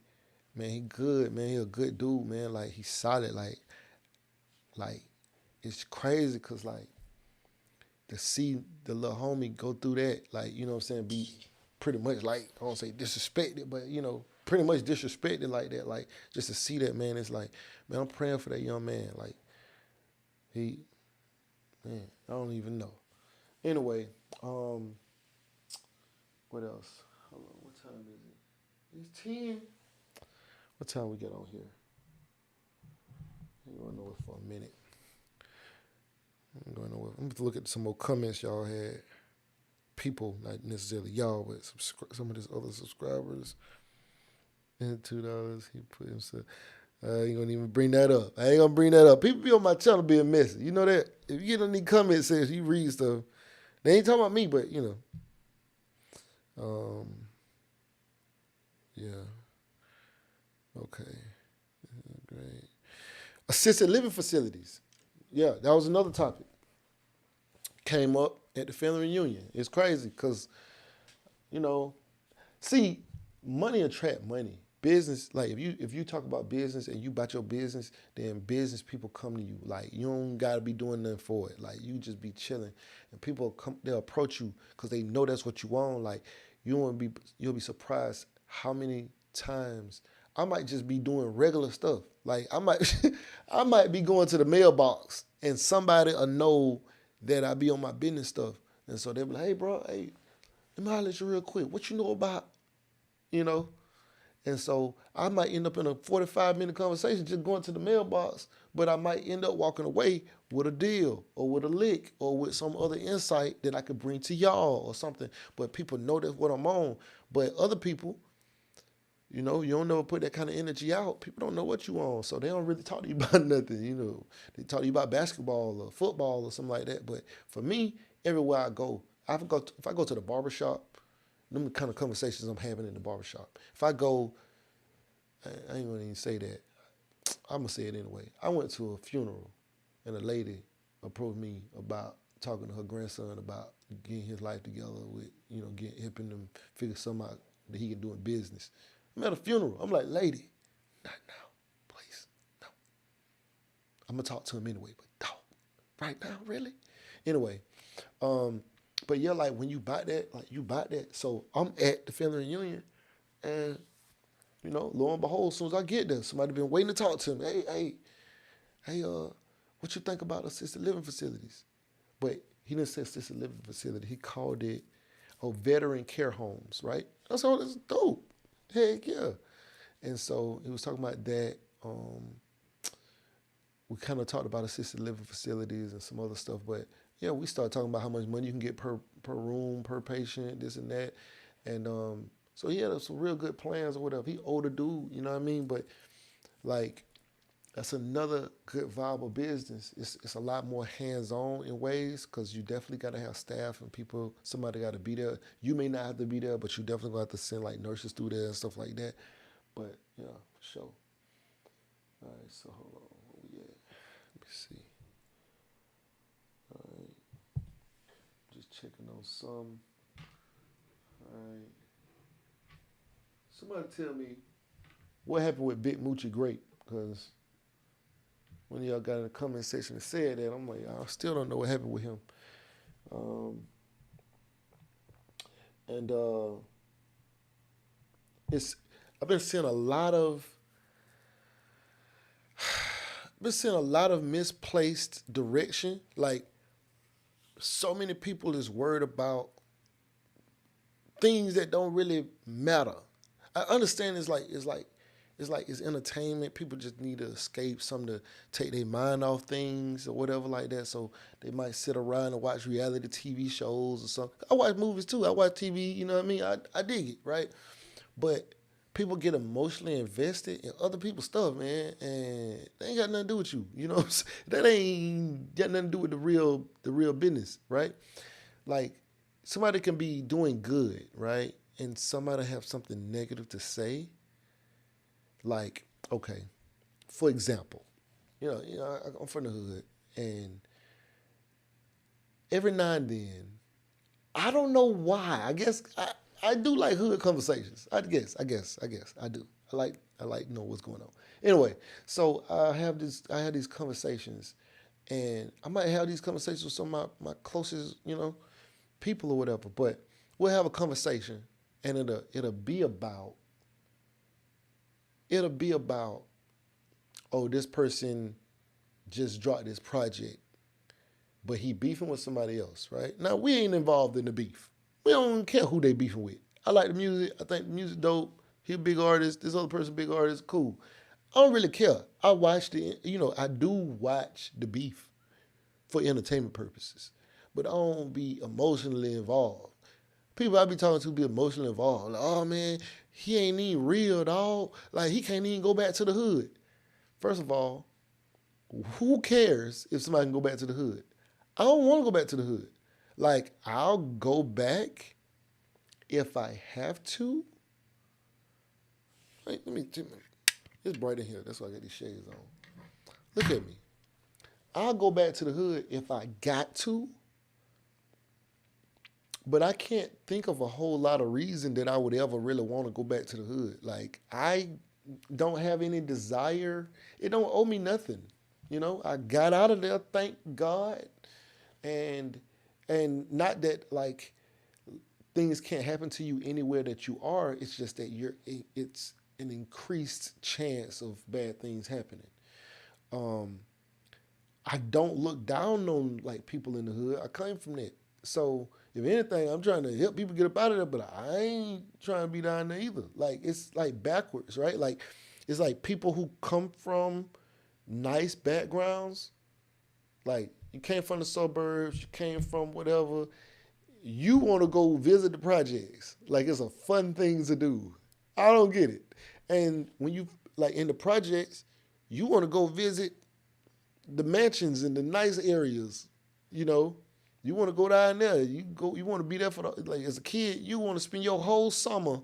man. He good, man. He a good dude, man. Like he's solid. Like it's crazy because like to see the little homie go through that, like, you know what I'm saying, be pretty much like, I don't say disrespected, but, you know, pretty much disrespected like that. Like, just to see that, man, it's like, man, I'm praying for that young man. Like, man, I don't even know. Anyway, what else? Hold on, what time is it? It's 10. What time we get on here? I'm going nowhere for a minute. I'm going nowhere. I'm going to look at some more comments y'all had. People, not necessarily y'all, but some of his other subscribers. And $2, he put himself. I ain't gonna even bring that up. I ain't gonna bring that up. People be on my channel being messy. You know that? If you get any comments says you read stuff, they ain't talking about me, but you know. Yeah. Okay. Great. Assisted living facilities. Yeah, that was another topic. Came up at the family reunion. It's crazy because, you know, see, money attract money. Business, like if you talk about business and you about your business, then business people come to you. Like you don't gotta be doing nothing for it. Like you just be chilling, and people come, they'll approach you because they know that's what you want. Like you'll be surprised how many times I might just be doing regular stuff. Like I might I might be going to the mailbox and somebody will know that I be on my business stuff, and so they'll be like, hey bro, hey, let me holler at you real quick. What you know about, you know? And so I might end up in a 45-minute conversation just going to the mailbox, but I might end up walking away with a deal or with a lick or with some other insight that I could bring to y'all or something. But people know that's what I'm on. But other people, you know, you don't never put that kind of energy out. People don't know what you on, so they don't really talk to you about nothing, you know. They talk to you about basketball or football or something like that. But for me, everywhere I go, if I go to the barbershop, them the kind of conversations I'm having in the barbershop. If I go, I ain't gonna even say that. I'm gonna say it anyway. I went to a funeral, and a lady approached me about talking to her grandson about getting his life together with, you know, helping him figure something out that he can do in business. I'm at a funeral. I'm like, lady, not now, please, no. I'm gonna talk to him anyway, but don't. Right now, really? Anyway, but yeah, like when you buy that, like you buy that. So I'm at the family reunion, and you know, lo and behold, as soon as I get there, somebody been waiting to talk to me. Hey, what you think about assisted living facilities? But he didn't say assisted living facility. He called it veteran care homes, right? I said, oh, that's dope. Heck yeah. And so he was talking about that. We kind of talked about assisted living facilities and some other stuff, but yeah, we started talking about how much money you can get per room, per patient, this and that, and so he had some real good plans or whatever. He older dude, you know what I mean? But like that's another good viable business. It's a lot more hands on in ways because you definitely got to have staff and people. Somebody got to be there. You may not have to be there, but you definitely got to send like nurses through there and stuff like that. But yeah, for sure. All right, so hold on, where we at? Let me see. All right, just checking on some. All right, somebody tell me what happened with Big Moochie Grape because when y'all got in the comment section and said that, I'm like, I still don't know what happened with him. Um, and it's I've been seeing a lot of misplaced direction. Like so many people is worried about things that don't really matter. I understand it's entertainment. People just need to escape, something to take their mind off things or whatever like that. So they might sit around and watch reality TV shows or something. I watch movies too. I watch TV. You know what I mean? I dig it, right? But people get emotionally invested in other people's stuff, man, and they ain't got nothing to do with you. You know, that ain't got nothing to do with the real business, right? Like somebody can be doing good, right, and somebody have something negative to say. Like, okay, for example, I'm from the hood, and every now and then, I don't know why. I guess I do like hood conversations. I guess I do. I like to know what's going on. Anyway, so I have these conversations, and I might have these conversations with some of my closest, people or whatever. But we'll have a conversation, and it'll be about oh, this person just dropped this project, but he beefing with somebody else, right? Now we ain't involved in the beef. We don't care who they beefing with. I like the music. I think the music dope. He a big artist. This other person big artist. Cool. I don't really care. I do watch the beef for entertainment purposes, but I don't be emotionally involved. People I be talking to be emotionally involved. Like, oh man, he ain't even real, dog. Like he can't even go back to the hood. First of all, who cares if somebody can go back to the hood? I don't want to go back to the hood. Like, I'll go back if I have to. Wait, it's bright in here. That's why I got these shades on. Look at me. I'll go back to the hood if I got to, but I can't think of a whole lot of reason that I would ever really want to go back to the hood. Like, I don't have any desire. It don't owe me nothing. I got out of there, thank God. And not that like things can't happen to you anywhere that you are. It's just that it's an increased chance of bad things happening. Um, I don't look down on like people in the hood. I came from that. So if anything, I'm trying to help people get up out of there, but I ain't trying to be down there either. Like it's like backwards, right? Like it's like people who come from nice backgrounds, like you came from the suburbs, you came from whatever, you want to go visit the projects. Like it's a fun thing to do. I don't get it. And when you like in the projects, you want to go visit the mansions in the nice areas, you know. You want to go down there. You want to be there for like as a kid. You want to spend your whole summer,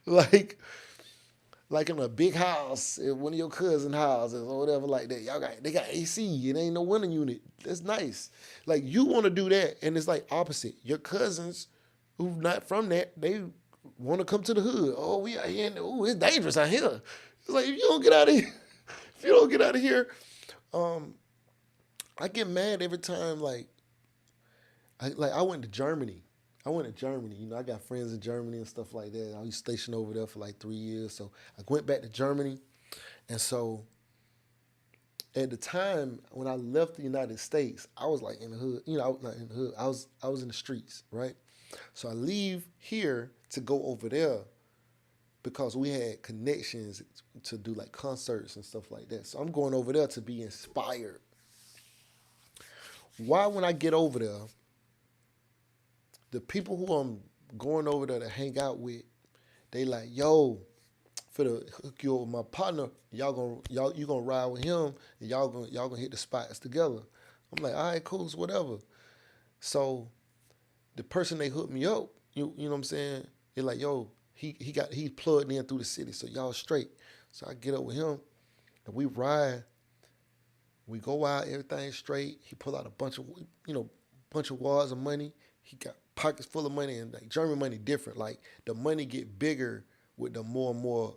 like, like in a big house in one of your cousin houses or whatever like that. They got AC. It ain't no winter unit. That's nice. Like you want to do that, and it's like opposite. Your cousins who not from that, they want to come to the hood. Oh, we out here. Oh, it's dangerous out here. It's like if you don't get out of here, if you don't get out of here, um, I get mad every time I went to Germany. I went to Germany. I got friends in Germany and stuff like that. I was stationed over there for like 3 years. So I went back to Germany. And so at the time when I left the United States, I was like in the hood. I was not in the hood. I was in the streets, right? So I leave here to go over there because we had connections to do like concerts and stuff like that. So I'm going over there to be inspired. why when I get over there, the people who I'm going over there to hang out with, they like, yo, for the hook you up with my partner, y'all you gonna ride with him and y'all gonna hit the spots together. I'm like, all right, cool, so whatever. So the person they hooked me up, you know what I'm saying? They're like, yo, he plugged in through the city, so y'all straight. So I get up with him and we ride. We go out, everything straight. He pull out a bunch of bunch of wads of money. He got pockets full of money, and like German money different. Like the money get bigger with the more and more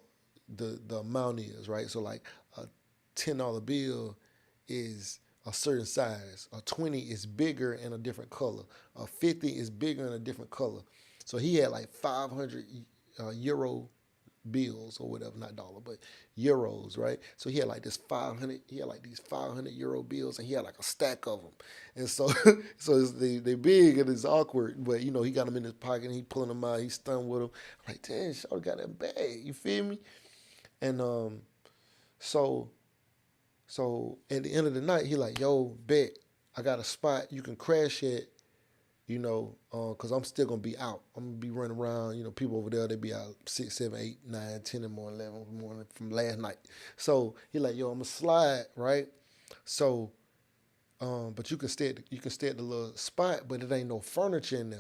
the amount is, right? So like a $10 bill is a certain size. A 20 is bigger in a different color. A 50 is bigger in a different color. So he had like 500 euro bills or whatever, not dollar, but euros, right? So he had like this 500, he had like these 500 euro bills, and he had like a stack of them. And so, they big and it's awkward, but he got them in his pocket and he pulling them out, he's stunned with them. I'm like, damn, Shawty got that bag, you feel me? And so at the end of the night, he like, yo, bet I got a spot you can crash at, because I'm still gonna be out. I'm gonna be running around. People over there, they be out 6, 7, 8, 9, 10 in the morning, 11 in the morning from last night. So he like, yo, I'm gonna slide, right? So, but you can stay at the little spot, but it ain't no furniture in there.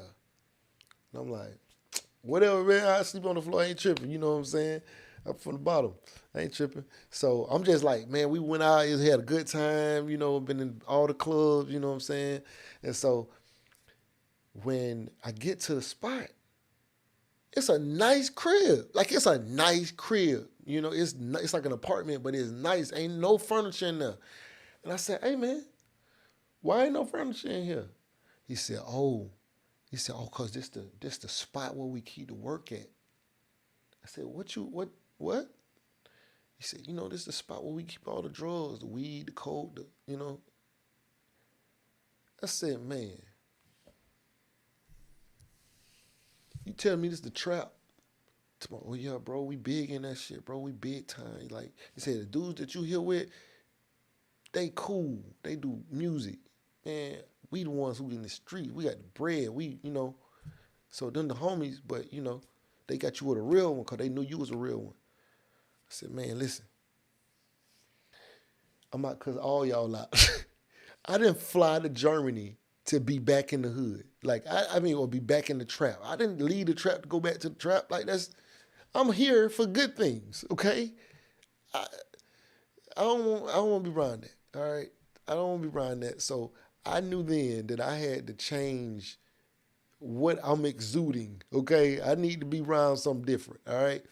And I'm like, whatever, man. I sleep on the floor. I ain't tripping. You know what I'm saying? Up from the bottom. I ain't tripping. So I'm just like, man, we went out, had a good time, been in all the clubs, you know what I'm saying? And so when I get to the spot, it's a nice crib. Like it's a nice crib. It's like an apartment, but it's nice. Ain't no furniture in there. And I said, hey man, why ain't no furniture in here? He said, cause this the spot where we keep the work at. I said, what? He said, this is the spot where we keep all the drugs, the weed, the coke, I said, man, you tell me this is the trap? Tomorrow, oh yeah, bro, we big in that shit, bro. We big time. Like he said, the dudes that you here with, they cool. They do music. Man, we the ones who in the street. We got the bread. So then the homies, but they got you with a real one because they knew you was a real one. I said, man, listen, I'm out cause all y'all out. I didn't fly to Germany to be back in the hood. Like or be back in the trap. I didn't leave the trap to go back to the trap. Like I'm here for good things, okay? I, I don't want to be around that. All right, I don't want to be around that. So I knew then that I had to change what I'm exuding. Okay, I need to be around something different. All right,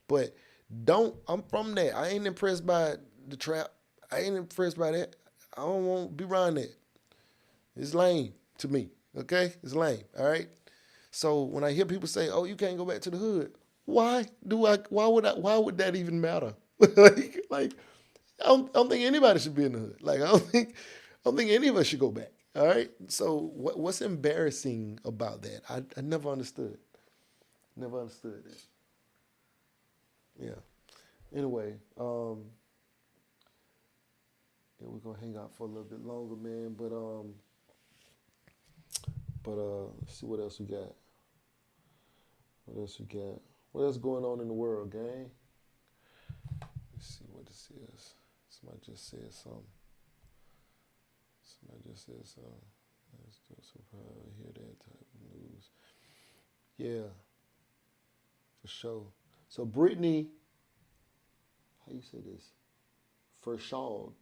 but I'm from that. I ain't impressed by the trap. I ain't impressed by that. I don't want to be around that. It's lame to me. Okay, it's lame. All right. So when I hear people say, "Oh, you can't go back to the hood," why do I? Why would I? Why would that even matter? like I don't think anybody should be in the hood. Like I don't think any of us should go back. All right. So what's embarrassing about that? I never understood. Never understood that. Yeah. Anyway, yeah, we're gonna hang out for a little bit longer, man. But let's see what else we got. What else we got? What else going on in the world, gang? Let's see what this is. Somebody just said something. Somebody just said something. Let's do so probably hear that type of news. Yeah, for sure. So Brittany, how you say this? Fershaw.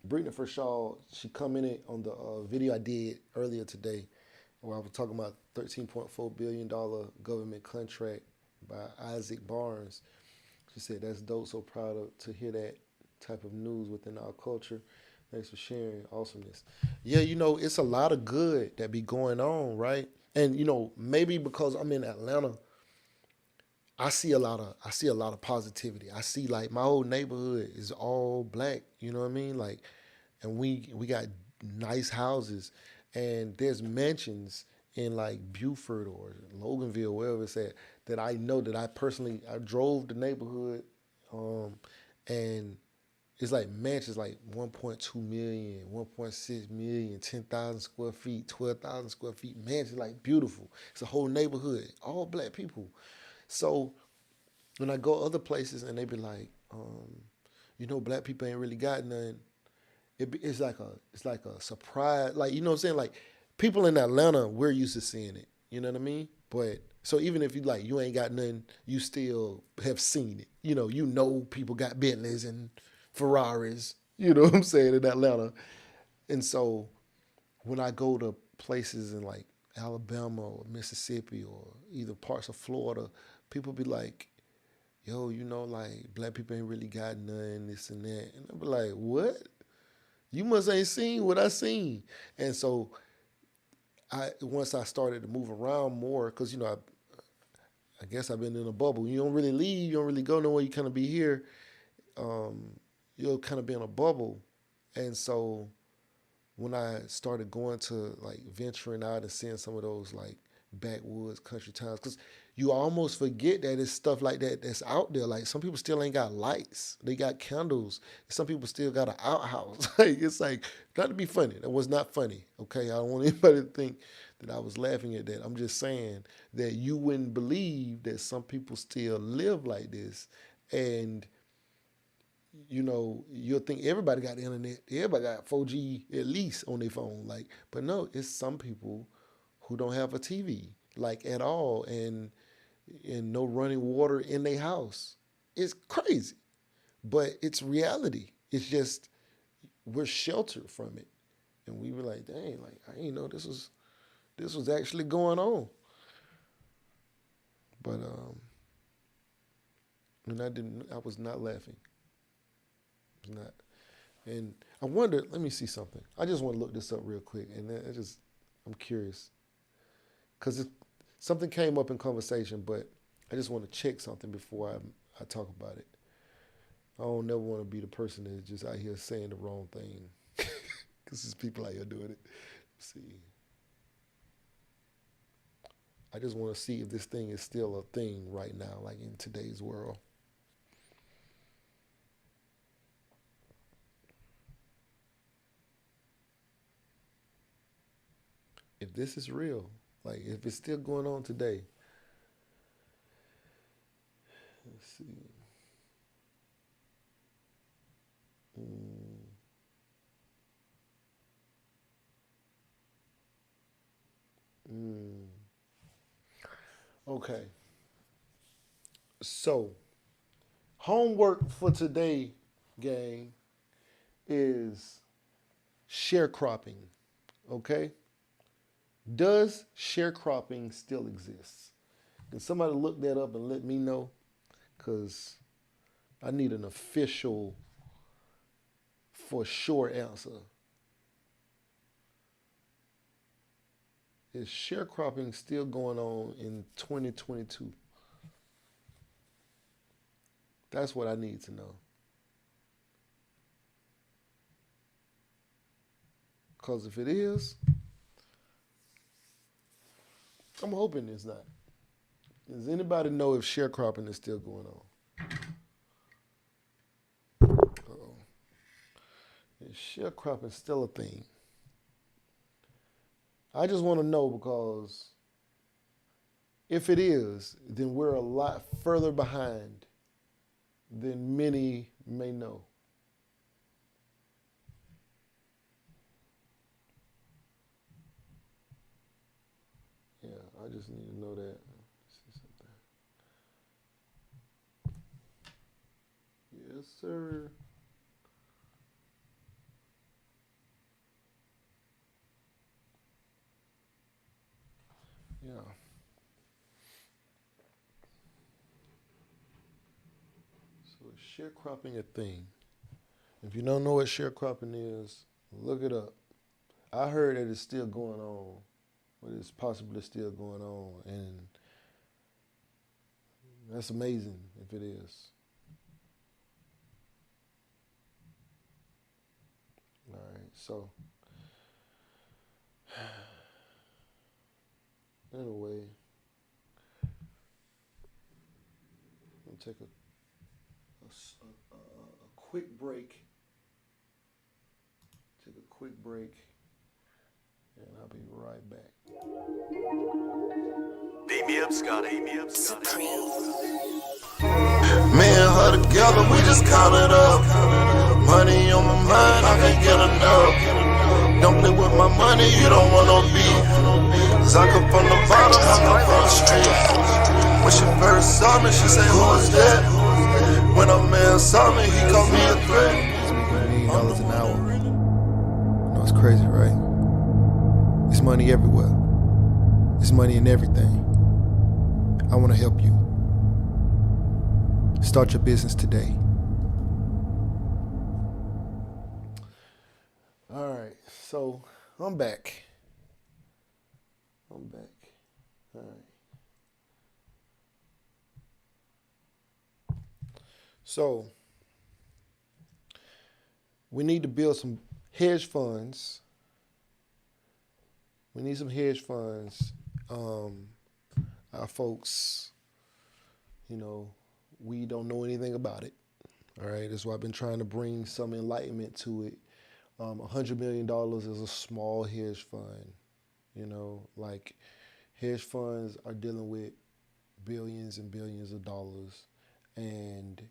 Brittany Fershaw, she commented on the video I did earlier today, where I was talking about $13.4 billion government contract by Isaac Barnes. She said, "That's dope. So proud to hear that type of news within our culture. Thanks for sharing. Awesomeness." Yeah, it's a lot of good that be going on, right? And maybe because I'm in Atlanta, I see a lot of positivity. I see like my whole neighborhood is all black. You know what I mean? Like, and we got nice houses, and there's mansions in like Buford or Loganville, wherever it's at, that I know that I drove the neighborhood, um, and It's like mansions like 1.2 million, 1.6 million, 10,000 square feet, 12,000 square feet. Mansions like beautiful. It's a whole neighborhood, all black people. So when I go other places and they be like, black people ain't really got nothing. It's like a surprise. Like, you know what I'm saying? Like, people in Atlanta, we're used to seeing it. You know what I mean? But so even if you ain't got nothing, you still have seen it. You know people got Bentleys and Ferraris. You know what I'm saying, in Atlanta. And so when I go to places in like Alabama or Mississippi or either parts of Florida, people be like, yo, like black people ain't really got nothing, this and that. And I be like, what? You must ain't seen what I seen. And so once I started to move around more, because I guess I've been in a bubble. You don't really leave, you don't really go nowhere. You kind of be here. Um, you'll kind of be in a bubble, and so when I started going to like venturing out and seeing some of those like backwoods country towns, because you almost forget that it's stuff like that that's out there. Like some people still ain't got lights, they got candles. Some people still got an outhouse. Like it's like, not to be funny. That was not funny. Okay, I don't want anybody to think that I was laughing at that. I'm just saying that you wouldn't believe that some people still live like this, and you'll think everybody got the internet, everybody got 4G at least on their phone. Like, but no, it's some people who don't have a TV, like at all, and no running water in their house. It's crazy, but it's reality. It's just we're sheltered from it, and we were like, dang, like I didn't know this was actually going on. But and I was not laughing. I was not. And I wonder, let me see something. I just want to look this up real quick. And I'm curious. Because something came up in conversation, but I just want to check something before I talk about it. I don't never want to be the person that's just out here saying the wrong thing. Because there's people out here doing it. Let's see. I just want to see if this thing is still a thing right now, like in today's world. If this is real, like if it's still going on today. Let's see. Mm, mm. Okay. So, homework for today, gang, is sharecropping. Okay? Does sharecropping still exist? Can somebody look that up and let me know? Because I need an official, for sure answer. Is sharecropping still going on in 2022? That's what I need to know. Because if it is, I'm hoping it's not. Does anybody know if sharecropping is still going on? Uh-oh. Is sharecropping still a thing? I just want to know because if it is, then we're a lot further behind than many may know. Yeah, I just need to know that. See something. Yes, sir. Yeah. So is sharecropping a thing? If you don't know what sharecropping is, look it up. I heard that it's still going on, but it's possibly still going on, and that's amazing if it is. All right. So anyway, I'm gonna take a quick break quick break, and I'll be right back. Beat me up, Scotty. Beat me up, Scotty. Me and her together, we just count it up. Money on my mind, I can't get enough. Don't play with my money, you don't want no beef. Cause I come from the bottom, I come from the street. When she first saw me, she said, who is that? When a man saw me, he called me a threat. He's making $1 million an hour. You know, it's crazy, right? It's money everywhere. It's money in everything. I want to help you. Start your business today. All right, so I'm back. All right. So we need to build some hedge funds. We need some hedge funds. Our folks, you know, we don't know anything about it. All right, that's why I've been trying to bring some enlightenment to it. $100 million is a small hedge fund. You know, like hedge funds are dealing with billions and billions of dollars. And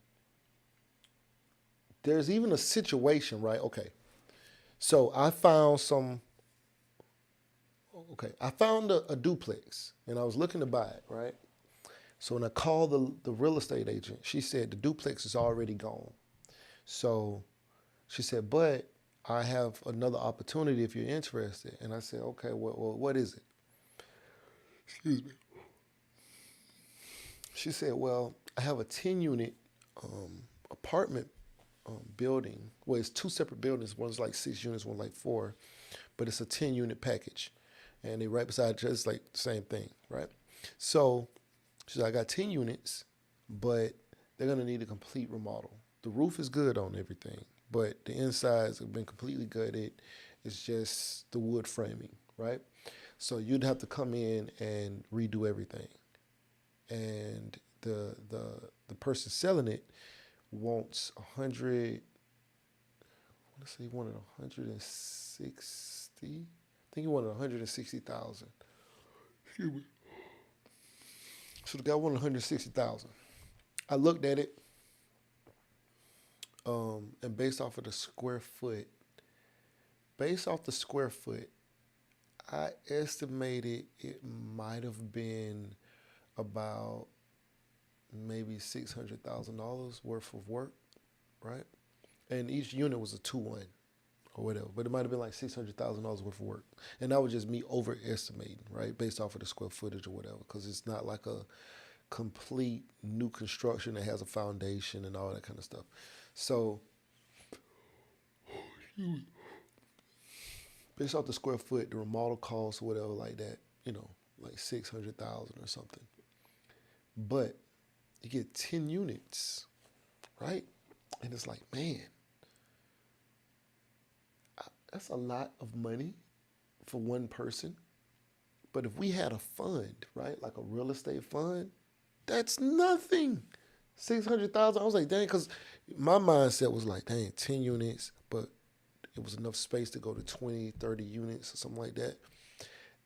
there's even a situation, right? Okay. So I found a duplex and I was looking to buy it, right? So when I called the real estate agent, she said the duplex is already gone. So she said, but I have another opportunity if you're interested. And I said, okay, well, what is it? Excuse me. She said, well, I have a 10-unit apartment building. Well, it's two separate buildings. One's like 6 units, one's like 4. But it's a 10-unit package. And they're right beside each other. It's like the same thing, right? So she said, I got 10 units, but they're going to need a complete remodel. The roof is good on everything, but the insides have been completely gutted. It's just the wood framing, right? So you'd have to come in and redo everything. And the person selling it wants 100, let's say he wanted 160. I think he wanted 160,000. Excuse me. So the guy wanted 160,000. I looked at it, and based off the square foot, I estimated it might have been about maybe $600,000 worth of work, right? And each unit was a 2-1 or whatever, but it might have been like $600,000 worth of work. And that was just me overestimating, right? Based off of the square footage or whatever, because it's not like a complete new construction that has a foundation and all that kind of stuff. So based off the square foot, the remodel cost or whatever like that, you know, like 600,000 or something. But you get 10 units, right? And it's like, man, that's a lot of money for one person. But if we had a fund, right, like a real estate fund, that's nothing. 600,000. I was like, dang, because my mindset was like, dang, 10 units, but it was enough space to go to 20, 30 units or something like that.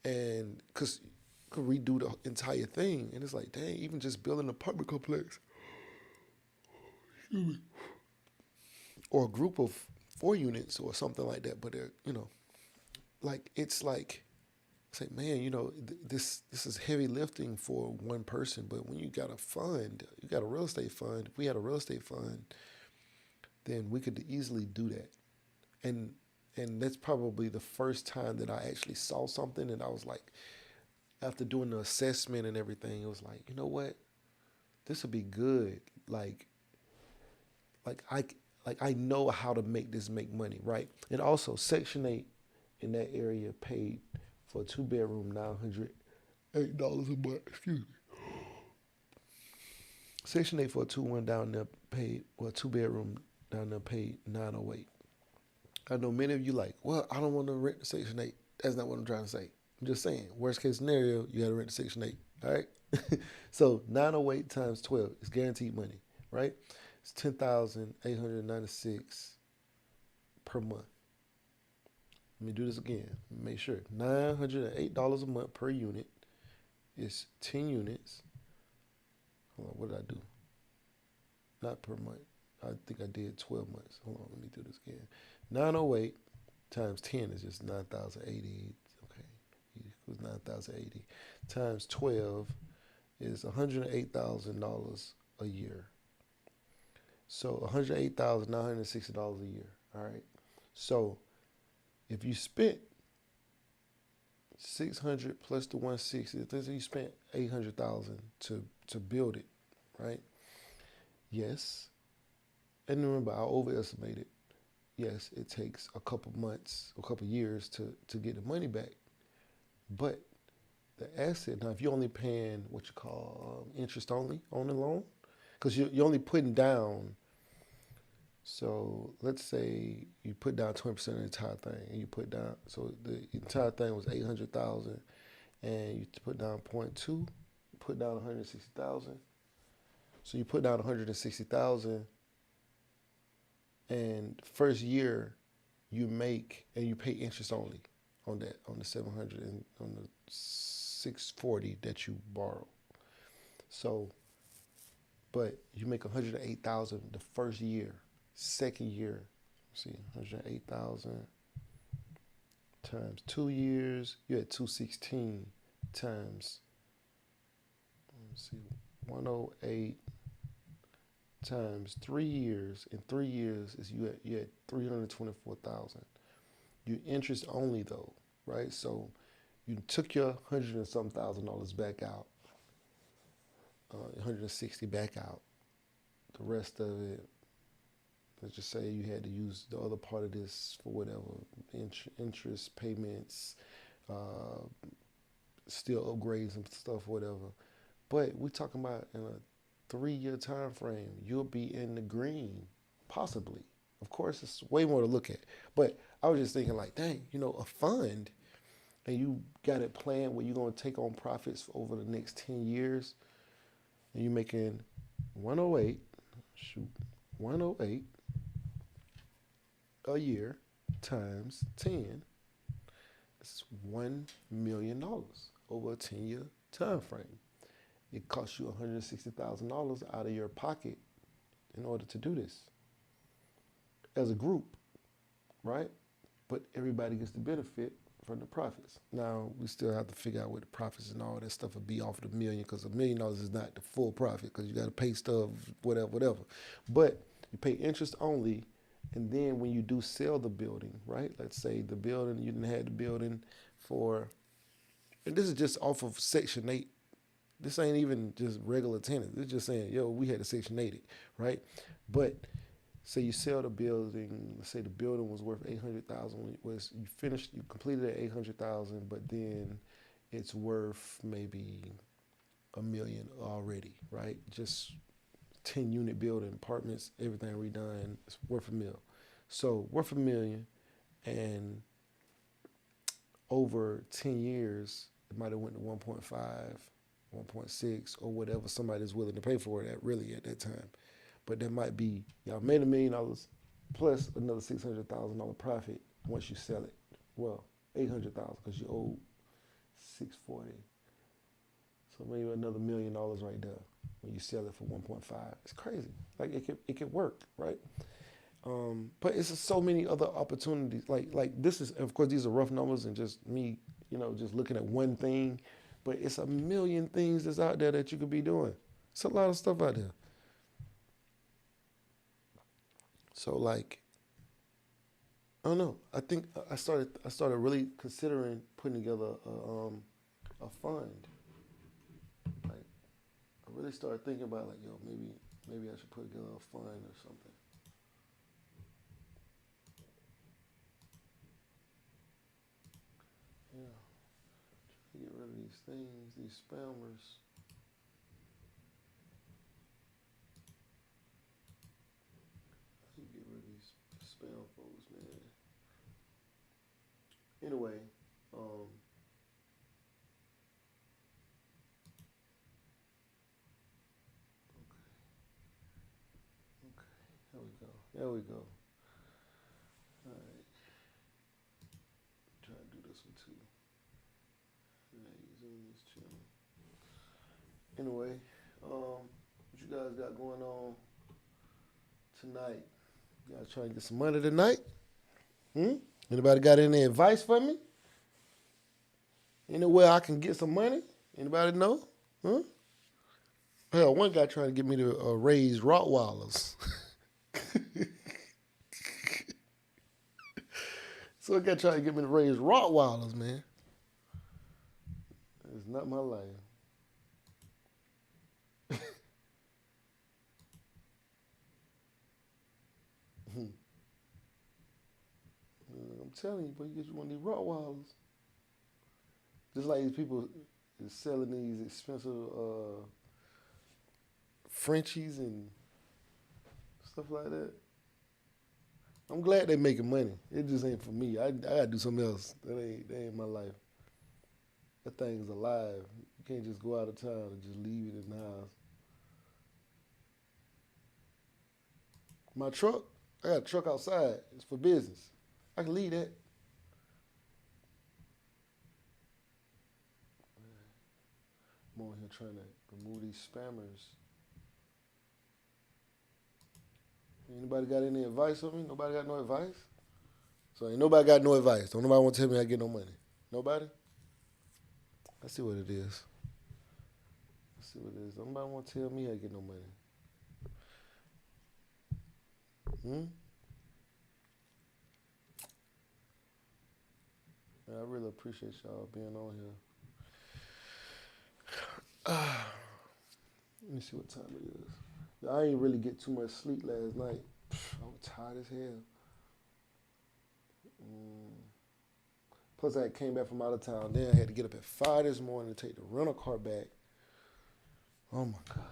And because you could redo the entire thing. And it's like, dang, even just building an apartment complex or a group of 4 units or something like that. But they're, you know, like, it's like, man, you know, this is heavy lifting for one person. But when you got a fund, you got a real estate fund. If we had a real estate fund, then we could easily do that. And that's probably the first time that I actually saw something. And I was like, after doing the assessment and everything, it was like, you know what? This would be good. Like I know how to make this make money, right? And also, Section 8 in that area paid for a 2-bedroom $908 a month. Excuse me. Section 8 for a 2-1 down there paid, well, 2-bedroom down there paid $908. I know many of you like, well, I don't want to rent the Section 8. That's not what I'm trying to say. I'm just saying, worst case scenario, you got to rent the Section 8, all right? So 908 times 12 is guaranteed money, right? It's $10,896 per month. Let me do this again. Make sure $908 a month per unit. It's 10 units. Hold on, what did I do? Not per month. I think I did 12 months. Hold on, let me do this again. 908 times 10 is just 9,080. Okay, equals 9,080 times 12 is $108,000 a year. So $108,960 a year. All right. So if you spent 600 plus the 160, let's say you spent 800,000 to build it, right? Yes. And remember, I overestimated. Yes, it takes a couple months, a couple years to get the money back. But the asset, now if you're only paying what you call interest only on the loan, because you're only putting down. So let's say you put down 20% of the entire thing, and you put down, so the entire thing was 800,000, and you put down 0.2, you put down 160,000. So you put down 160,000, and first year you make, and you pay interest only on that, on the 700 and on the 640 that you borrow. So, but you make 108,000 the first year. Second year, see, 108,000 times 2 years, you're at 216 times, let's see, 108 times 3 years. In 3 years is you're at 324,000. You interest only though, right? So you took your hundred and some $1,000 back out, 160 back out. The rest of it, let's just say you had to use the other part of this for whatever, interest payments, still upgrades and stuff, whatever. But we're talking about in a 3-year time frame, you'll be in the green, possibly. Of course, it's way more to look at. But I was just thinking like, dang, a fund, and you got it planned where you're going to take on profits over the next 10 years, and you're making 108, 108 a year times 10, it's $1 million over a 10-year time frame. It costs you $160,000 out of your pocket in order to do this as a group, right? But everybody gets the benefit from the profits. Now, we still have to figure out what the profits and all that stuff would be off the million, because $1 million is not the full profit, because you got to pay stuff, whatever. But you pay interest only, and then when you do sell the building, right? Let's say the building, you didn't have the building for, and this is just off of Section 8. This ain't even just regular tenants. It's just saying, yo, we had a Section 8, right? But say you sell the building, let's say the building was worth 800,000. You completed at 800,000, but then it's worth maybe $1 million already, right? Just 10-unit building, apartments, everything redone, it's worth $1 million. So worth $1 million, and over 10 years, it might have went to 1.5, 1.6, or whatever somebody's willing to pay for it at that time. But that might be, y'all made $1 million plus another $600,000 profit once you sell it. Well, $800,000 because you owe $640. So maybe another $1 million right there when you sell it for 1.5. It's crazy. Like it could work, right? But it's just so many other opportunities. Like this is, of course, these are rough numbers and just me, just looking at one thing. But it's a million things that's out there that you could be doing. It's a lot of stuff out there. So like, I don't know. I think I started really considering putting together a fund. Like, I really started thinking about like, yo, maybe I should put together a fund or something. Yeah, trying to get rid of these things, these spammers. Get rid of these spam folks, man. Anyway, okay, there we go. All right. one too. Zoom this channel. Anyway, what you guys got going on tonight? You guys trying to get some money tonight? Anybody got any advice for me? Anywhere I can get some money? Anybody know? Hell, one guy trying to get me to raise Rottweilers. So a guy trying to get me to raise Rottweilers, man. It's not my life. I'm telling you, but you get you one of these Rottweilers. Just like these people is selling these expensive Frenchies and stuff like that. I'm glad they making money. It just ain't for me. I gotta do something else. That ain't my life. That thing's alive. You can't just go out of town and just leave it in the house. My truck, I got a truck outside. It's for business. I can leave that. I'm on here trying to remove these spammers. Anybody got any advice for me? Nobody got no advice? So ain't nobody got no advice. Don't nobody want to tell me I get no money. Nobody? Let's see what it is. Let's see what it is. Don't nobody want to tell me I get no money. Yeah, I really appreciate y'all being on here. Let me see what time it is. I ain't really get too much sleep last night. I was tired as hell. Plus, I came back from out of town. Then I had to get up at 5 this morning to take the rental car back. Oh, my God.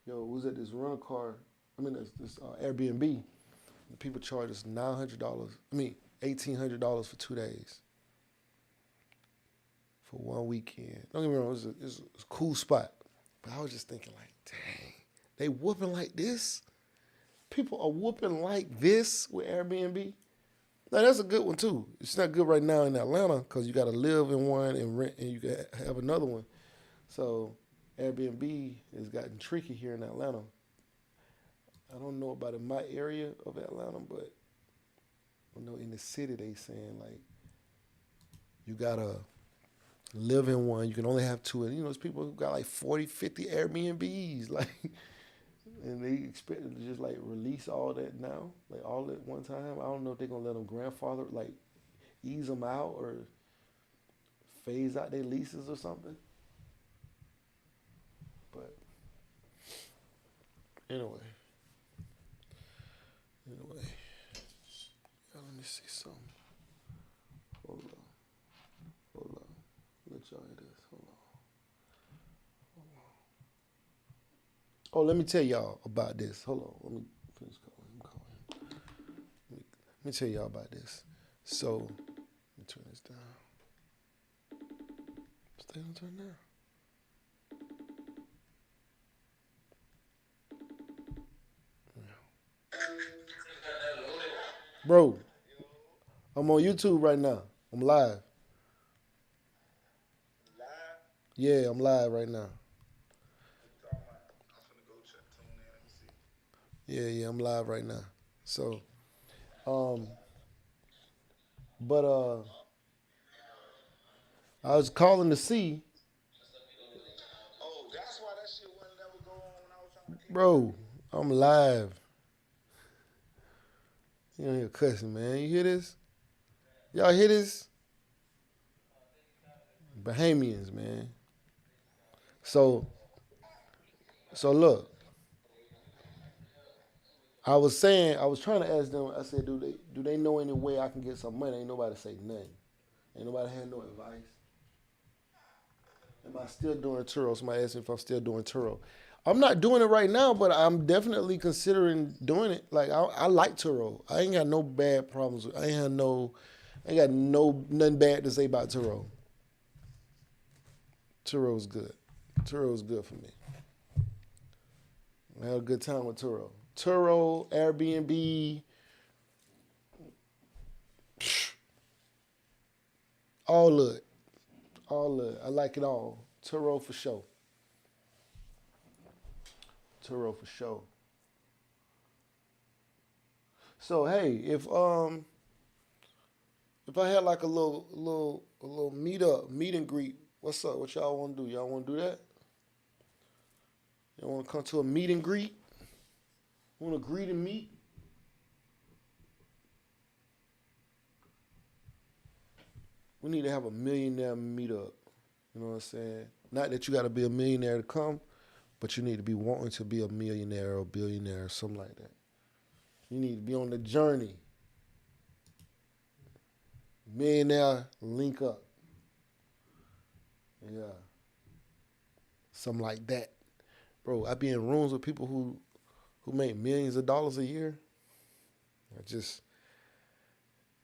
Yo, we was at this rental car. This Airbnb. The people charged us $1,800 for 2 days. For 1 weekend. Don't get me wrong, it was a cool spot. But I was just thinking like, dang, they whooping like this? People are whooping like this with Airbnb? Now, that's a good one, too. It's not good right now in Atlanta because you got to live in one and rent, and you got have another one. So Airbnb has gotten tricky here in Atlanta. I don't know about in my area of Atlanta, but I know in the city they saying, like, you got to live in one. You can only have two. And, there's people who got like 40, 50 Airbnbs. Like, and they expected to just like release all that now, like all at one time. I don't know if they're going to let them grandfather, like ease them out or phase out their leases or something. But anyway. Let me see something. Hold on. Let y'all hear this. Hold on. Oh, let me tell y'all about this. Hold on. Let me finish calling. Let me tell y'all about this. So, let me turn this down. Stay on turn down. Bro, I'm on YouTube right now. I'm live. Yeah, I'm live right now. Yeah, I'm live right now. So, I was calling to see. Oh, that's why that shit wouldn't never go on when I was trying to. Bro, I'm live. You don't hear cussing, man. You hear this? Y'all hear this? Bahamians, man. So look. I was trying to ask them, I said, do they know any way I can get some money? Ain't nobody say nothing. Ain't nobody had no advice. Am I still doing Turo? Somebody asked me if I'm still doing Turo. I'm not doing it right now, but I'm definitely considering doing it. Like, I like Turo. I ain't got no bad problems. I ain't got nothing bad to say about Turo. Turo's good. Turo's good for me. I had a good time with Turo. Turo, Airbnb, all of it. All of it. I like it all. Turo for sure. Turo for sure. So hey, if I had like a little meet and greet, what's up? What y'all want to do? Y'all want to do that? Y'all want to come to a meet and greet? Want to greet and meet? We need to have a millionaire meetup. You know what I'm saying? Not that you got to be a millionaire to come, but you need to be wanting to be a millionaire or billionaire or something like that. You need to be on the journey. Millionaire link up. Yeah. Something like that. Bro, I be in rooms with people who make millions of dollars a year. I just,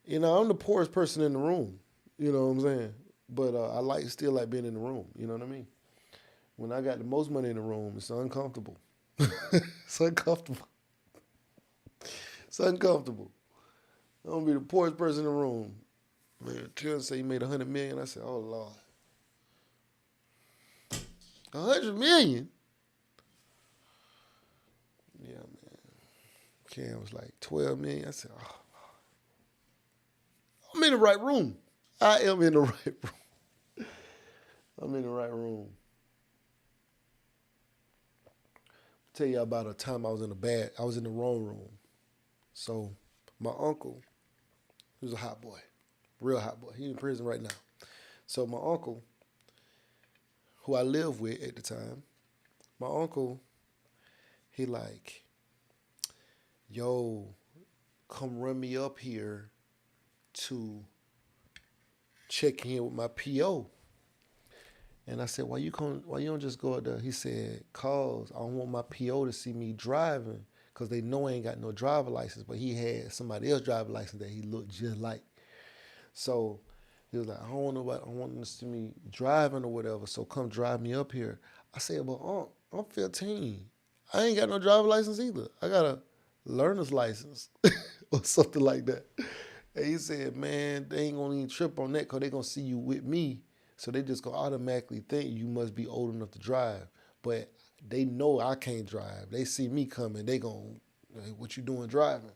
I'm the poorest person in the room. You know what I'm saying? But I still like being in the room. You know what I mean? When I got the most money in the room, it's uncomfortable. It's uncomfortable. It's uncomfortable. I'm gonna be the poorest person in the room. Man, Tim say he made $100 million. I said, oh Lord, $100 million? Yeah, man. Cam was like 12 million. I said, oh, I'm in the right room. I am in the right room. I'm in the right room. Tell you about a time I was in the wrong room. So my uncle, he was a hot boy, real hot boy. He in prison right now. So my uncle, who I lived with at the time, my uncle, he like, yo, come run me up here to check in with my PO. And I said, why you don't just go out there? He said, cause I don't want my PO to see me driving, cause they know I ain't got no driver license, but he had somebody else driver license that he looked just like. So he was like, I don't want them to see me driving or whatever, so come drive me up here. I said, but I'm 15. I ain't got no driver license either. I got a learner's license or something like that. And he said, man, they ain't gonna even trip on that because they gonna see you with me. So they just gonna automatically think you must be old enough to drive. But they know I can't drive. They see me coming, they gonna, hey, what you doing driving?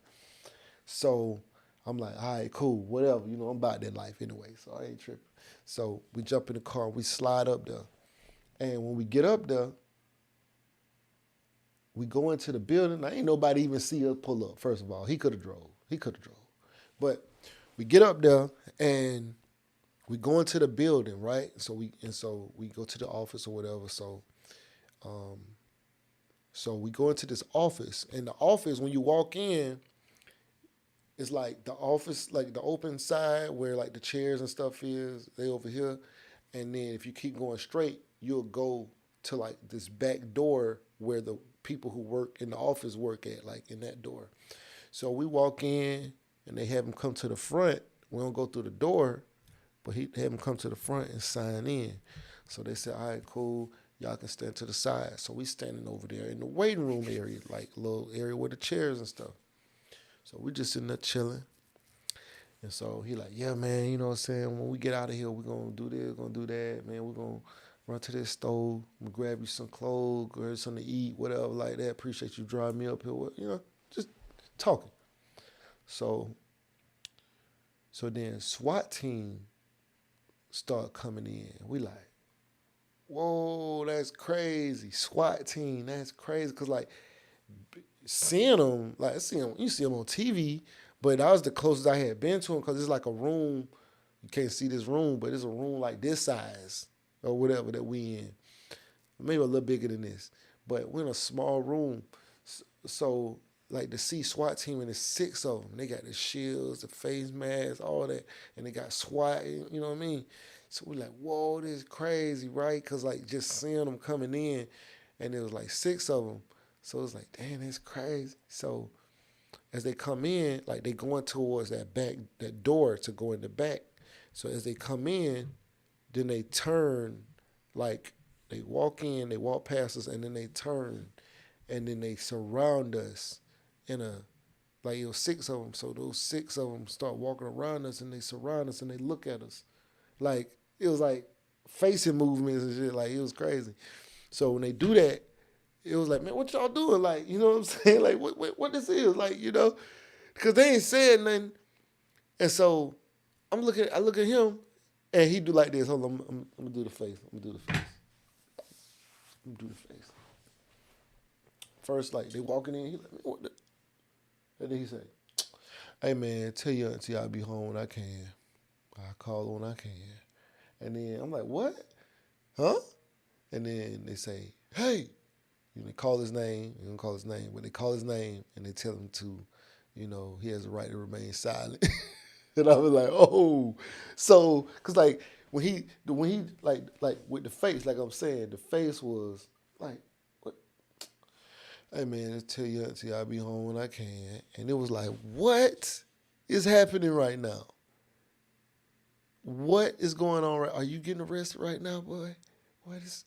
So I'm like, all right, cool, whatever. I'm about that life anyway, so I ain't tripping. So we jump in the car, we slide up there. And when we get up there, we go into the building. Now, ain't nobody even see us pull up, first of all. He could have drove. But we get up there and we go into the building, right? So we go to the office or whatever. So we go into this office. And the office, when you walk in, it's like the office, like the open side where like the chairs and stuff is, they over here. And then if you keep going straight, you'll go to like this back door where the people who work in the office work at, like in that door. So we walk in and they have him come to the front. We don't go through the door, but he had him come to the front and sign in. So they said, all right, cool. Y'all can stand to the side. So we standing over there in the waiting room area, like a little area with the chairs and stuff. So we just sitting there chilling. And so he like, yeah, man, you know what I'm saying? When we get out of here, we're going to do this, going to do that. Man, we're going to run to this stove. I'm going to grab you some clothes, grab something to eat, whatever like that. Appreciate you driving me up here. Just talking. So then SWAT team start coming in. We like, whoa, that's crazy. SWAT team, that's crazy. Because, like, seeing them, you see them on TV, but that was the closest I had been to them because it's like a room. You can't see this room, but it's a room like this size or whatever that we in. Maybe a little bigger than this. But we're in a small room. So, like, to see SWAT team, and there's 6 of them. They got the shields, the face masks, all that. And they got SWAT, you know what I mean? So we're like, whoa, this is crazy, right? Because, like, just seeing them coming in, and there was, like, 6 of them. So it's like, damn, that's crazy. So as they come in, like, they going towards that door to go in the back. So as they come in, then they turn, like, they walk in, they walk past us, and then they turn. and then they surround us in a like it was six of them. So those six of them start walking around us and they surround us and they look at us like it was like facing movements and shit. Like it was crazy. So when they do that, it was like, man, what y'all doing? Like, you know what I'm saying? Like, what this is? Like, you know, because they ain't said nothing. And so I look at him, and he do like this. Hold on, I'm gonna do the face. I'm gonna do the face. I'm gonna do the face. First, like they walking in, he like, man, what the? And then he say, "Hey man, tell your auntie I'll be home when I can. I call her when I can." And then I'm like, "What? Huh?" And then they say, "Hey." You know, they call his name. You don't call his name, but they call his name and they tell him to, you know, he has the right to remain silent. And I was like, oh, so because like when he like with the face, like I'm saying, the face was like, what? Hey man, tell your auntie I'll be home when I can, and it was like, what is happening right now? What is going on? Right? Are you getting arrested right now, boy? What is?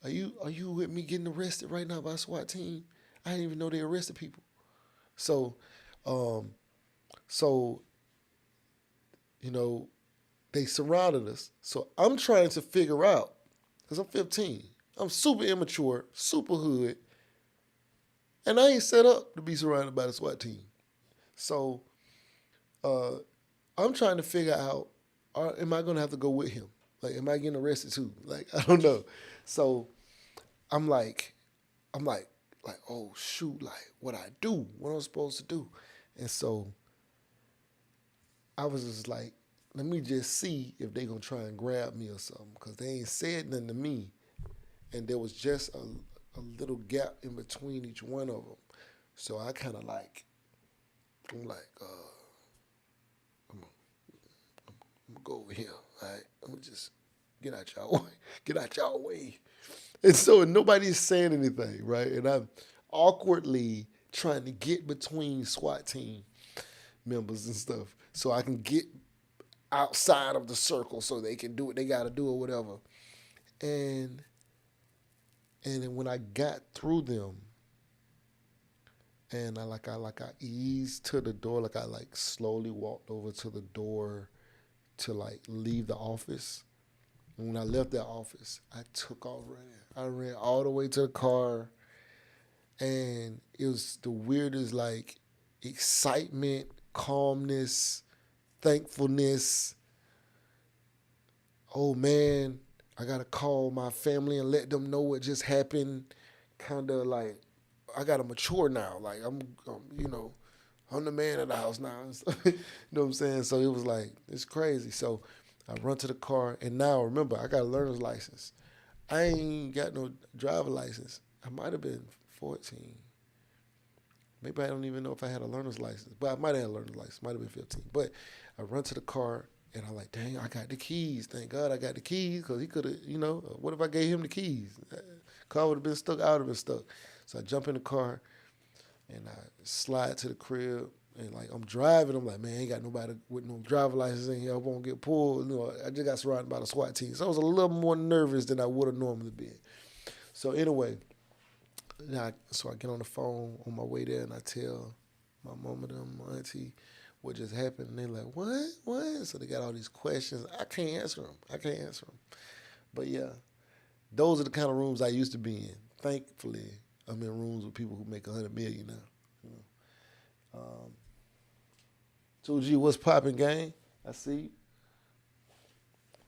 Are you with me getting arrested right now by a SWAT team? I didn't even know they arrested people. So, um, so you know, they surrounded us. So I'm trying to figure out because I'm 15. I'm super immature, super hood, and I ain't set up to be surrounded by the SWAT team. So uh, I'm trying to figure out: am I gonna have to go with him? Like, am I getting arrested too? Like, I don't know. So I'm like, like, oh shoot, like what I do, what I'm supposed to do. And so I was just like, let me just see if they gonna try and grab me or something, because they ain't said nothing to me. And there was just a little gap in between each one of them. So I kind of like, I'm like, I'm gonna go over here, all right? I'm gonna just get out y'all way, get out y'all way. And so nobody's saying anything, right? And I'm awkwardly trying to get between SWAT team members and stuff so I can get outside of the circle so they can do what they got to do or whatever. And then when I got through them, and I eased to the door, like I like slowly walked over to the door to like leave the office. And when I left that office, I took off running. I ran all the way to the car, and it was the weirdest like excitement, calmness, thankfulness. Oh man, I gotta call my family and let them know what just happened. Kind of like I gotta mature now. Like you know, I'm the man of the house now. You know what I'm saying? So it was like it's crazy. So I run to the car, and now remember I got a learner's license. I ain't got no driver license. I might have been 14. Maybe I don't even know if I had a learner's license, but I might have had a learner's license. Might have been 15. But I run to the car, and I'm like, dang, I got the keys. Thank God I got the keys, because he could have, you know, what if I gave him the keys? Car would have been stuck, I would have been stuck. So I jump in the car, and I slide to the crib, and like I'm driving. I'm like, man, I ain't got nobody with no driver license in here. I won't get pulled. You know, I just got surrounded by the SWAT team. So I was a little more nervous than I would have normally been. So anyway, so I get on the phone on my way there, and I tell my mama and my auntie what just happened. And they're like, what? So they got all these questions. I can't answer them. But yeah, those are the kind of rooms I used to be in. Thankfully, I'm in rooms with people who make 100 million now. You know. 2G, what's popping, gang? I see you.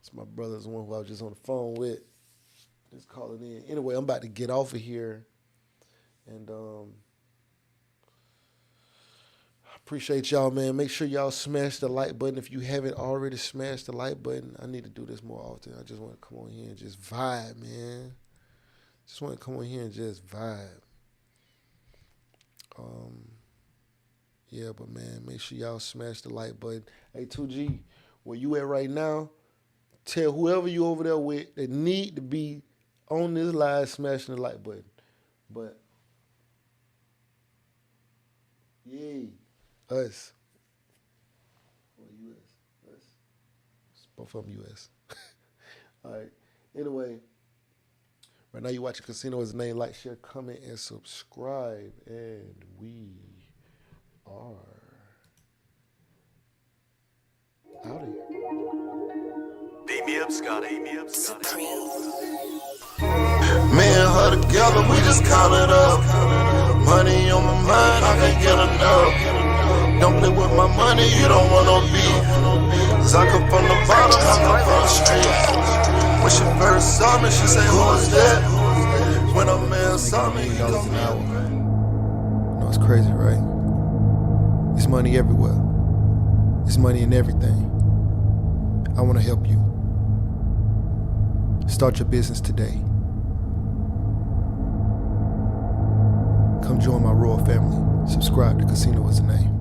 It's my brother's one who I was just on the phone with. Just calling in. Anyway, I'm about to get off of here. And I appreciate y'all, man. Make sure y'all smash the like button. If you haven't already smashed the like button, I need to do this more often. I just want to come on here and just vibe, man. Just want to come on here and just vibe. Yeah, but man, make sure y'all smash the like button. Hey, 2G, where you at right now, tell whoever you over there with that need to be on this live smashing the like button. But, yay, us. Or US. Us. Both of them US. All right. Anyway, Right now, you watching Casino is the name. Like, share, comment, and subscribe. And we are out of here. Beat me up, Scotty. Beat me up, Scotty. Me and her together, we just count it up. Money on my mind, I can't get enough. Don't play with my money, you don't want no beef. Cause I come from the bottom, I come from the street. When she first saw me, she said, who is that? When a man saw me, he $1 told an me. hour. You know, it's crazy, right? It's money everywhere. It's money in everything. I want to help you. Start your business today. Come join my royal family. Subscribe to Casino is the name.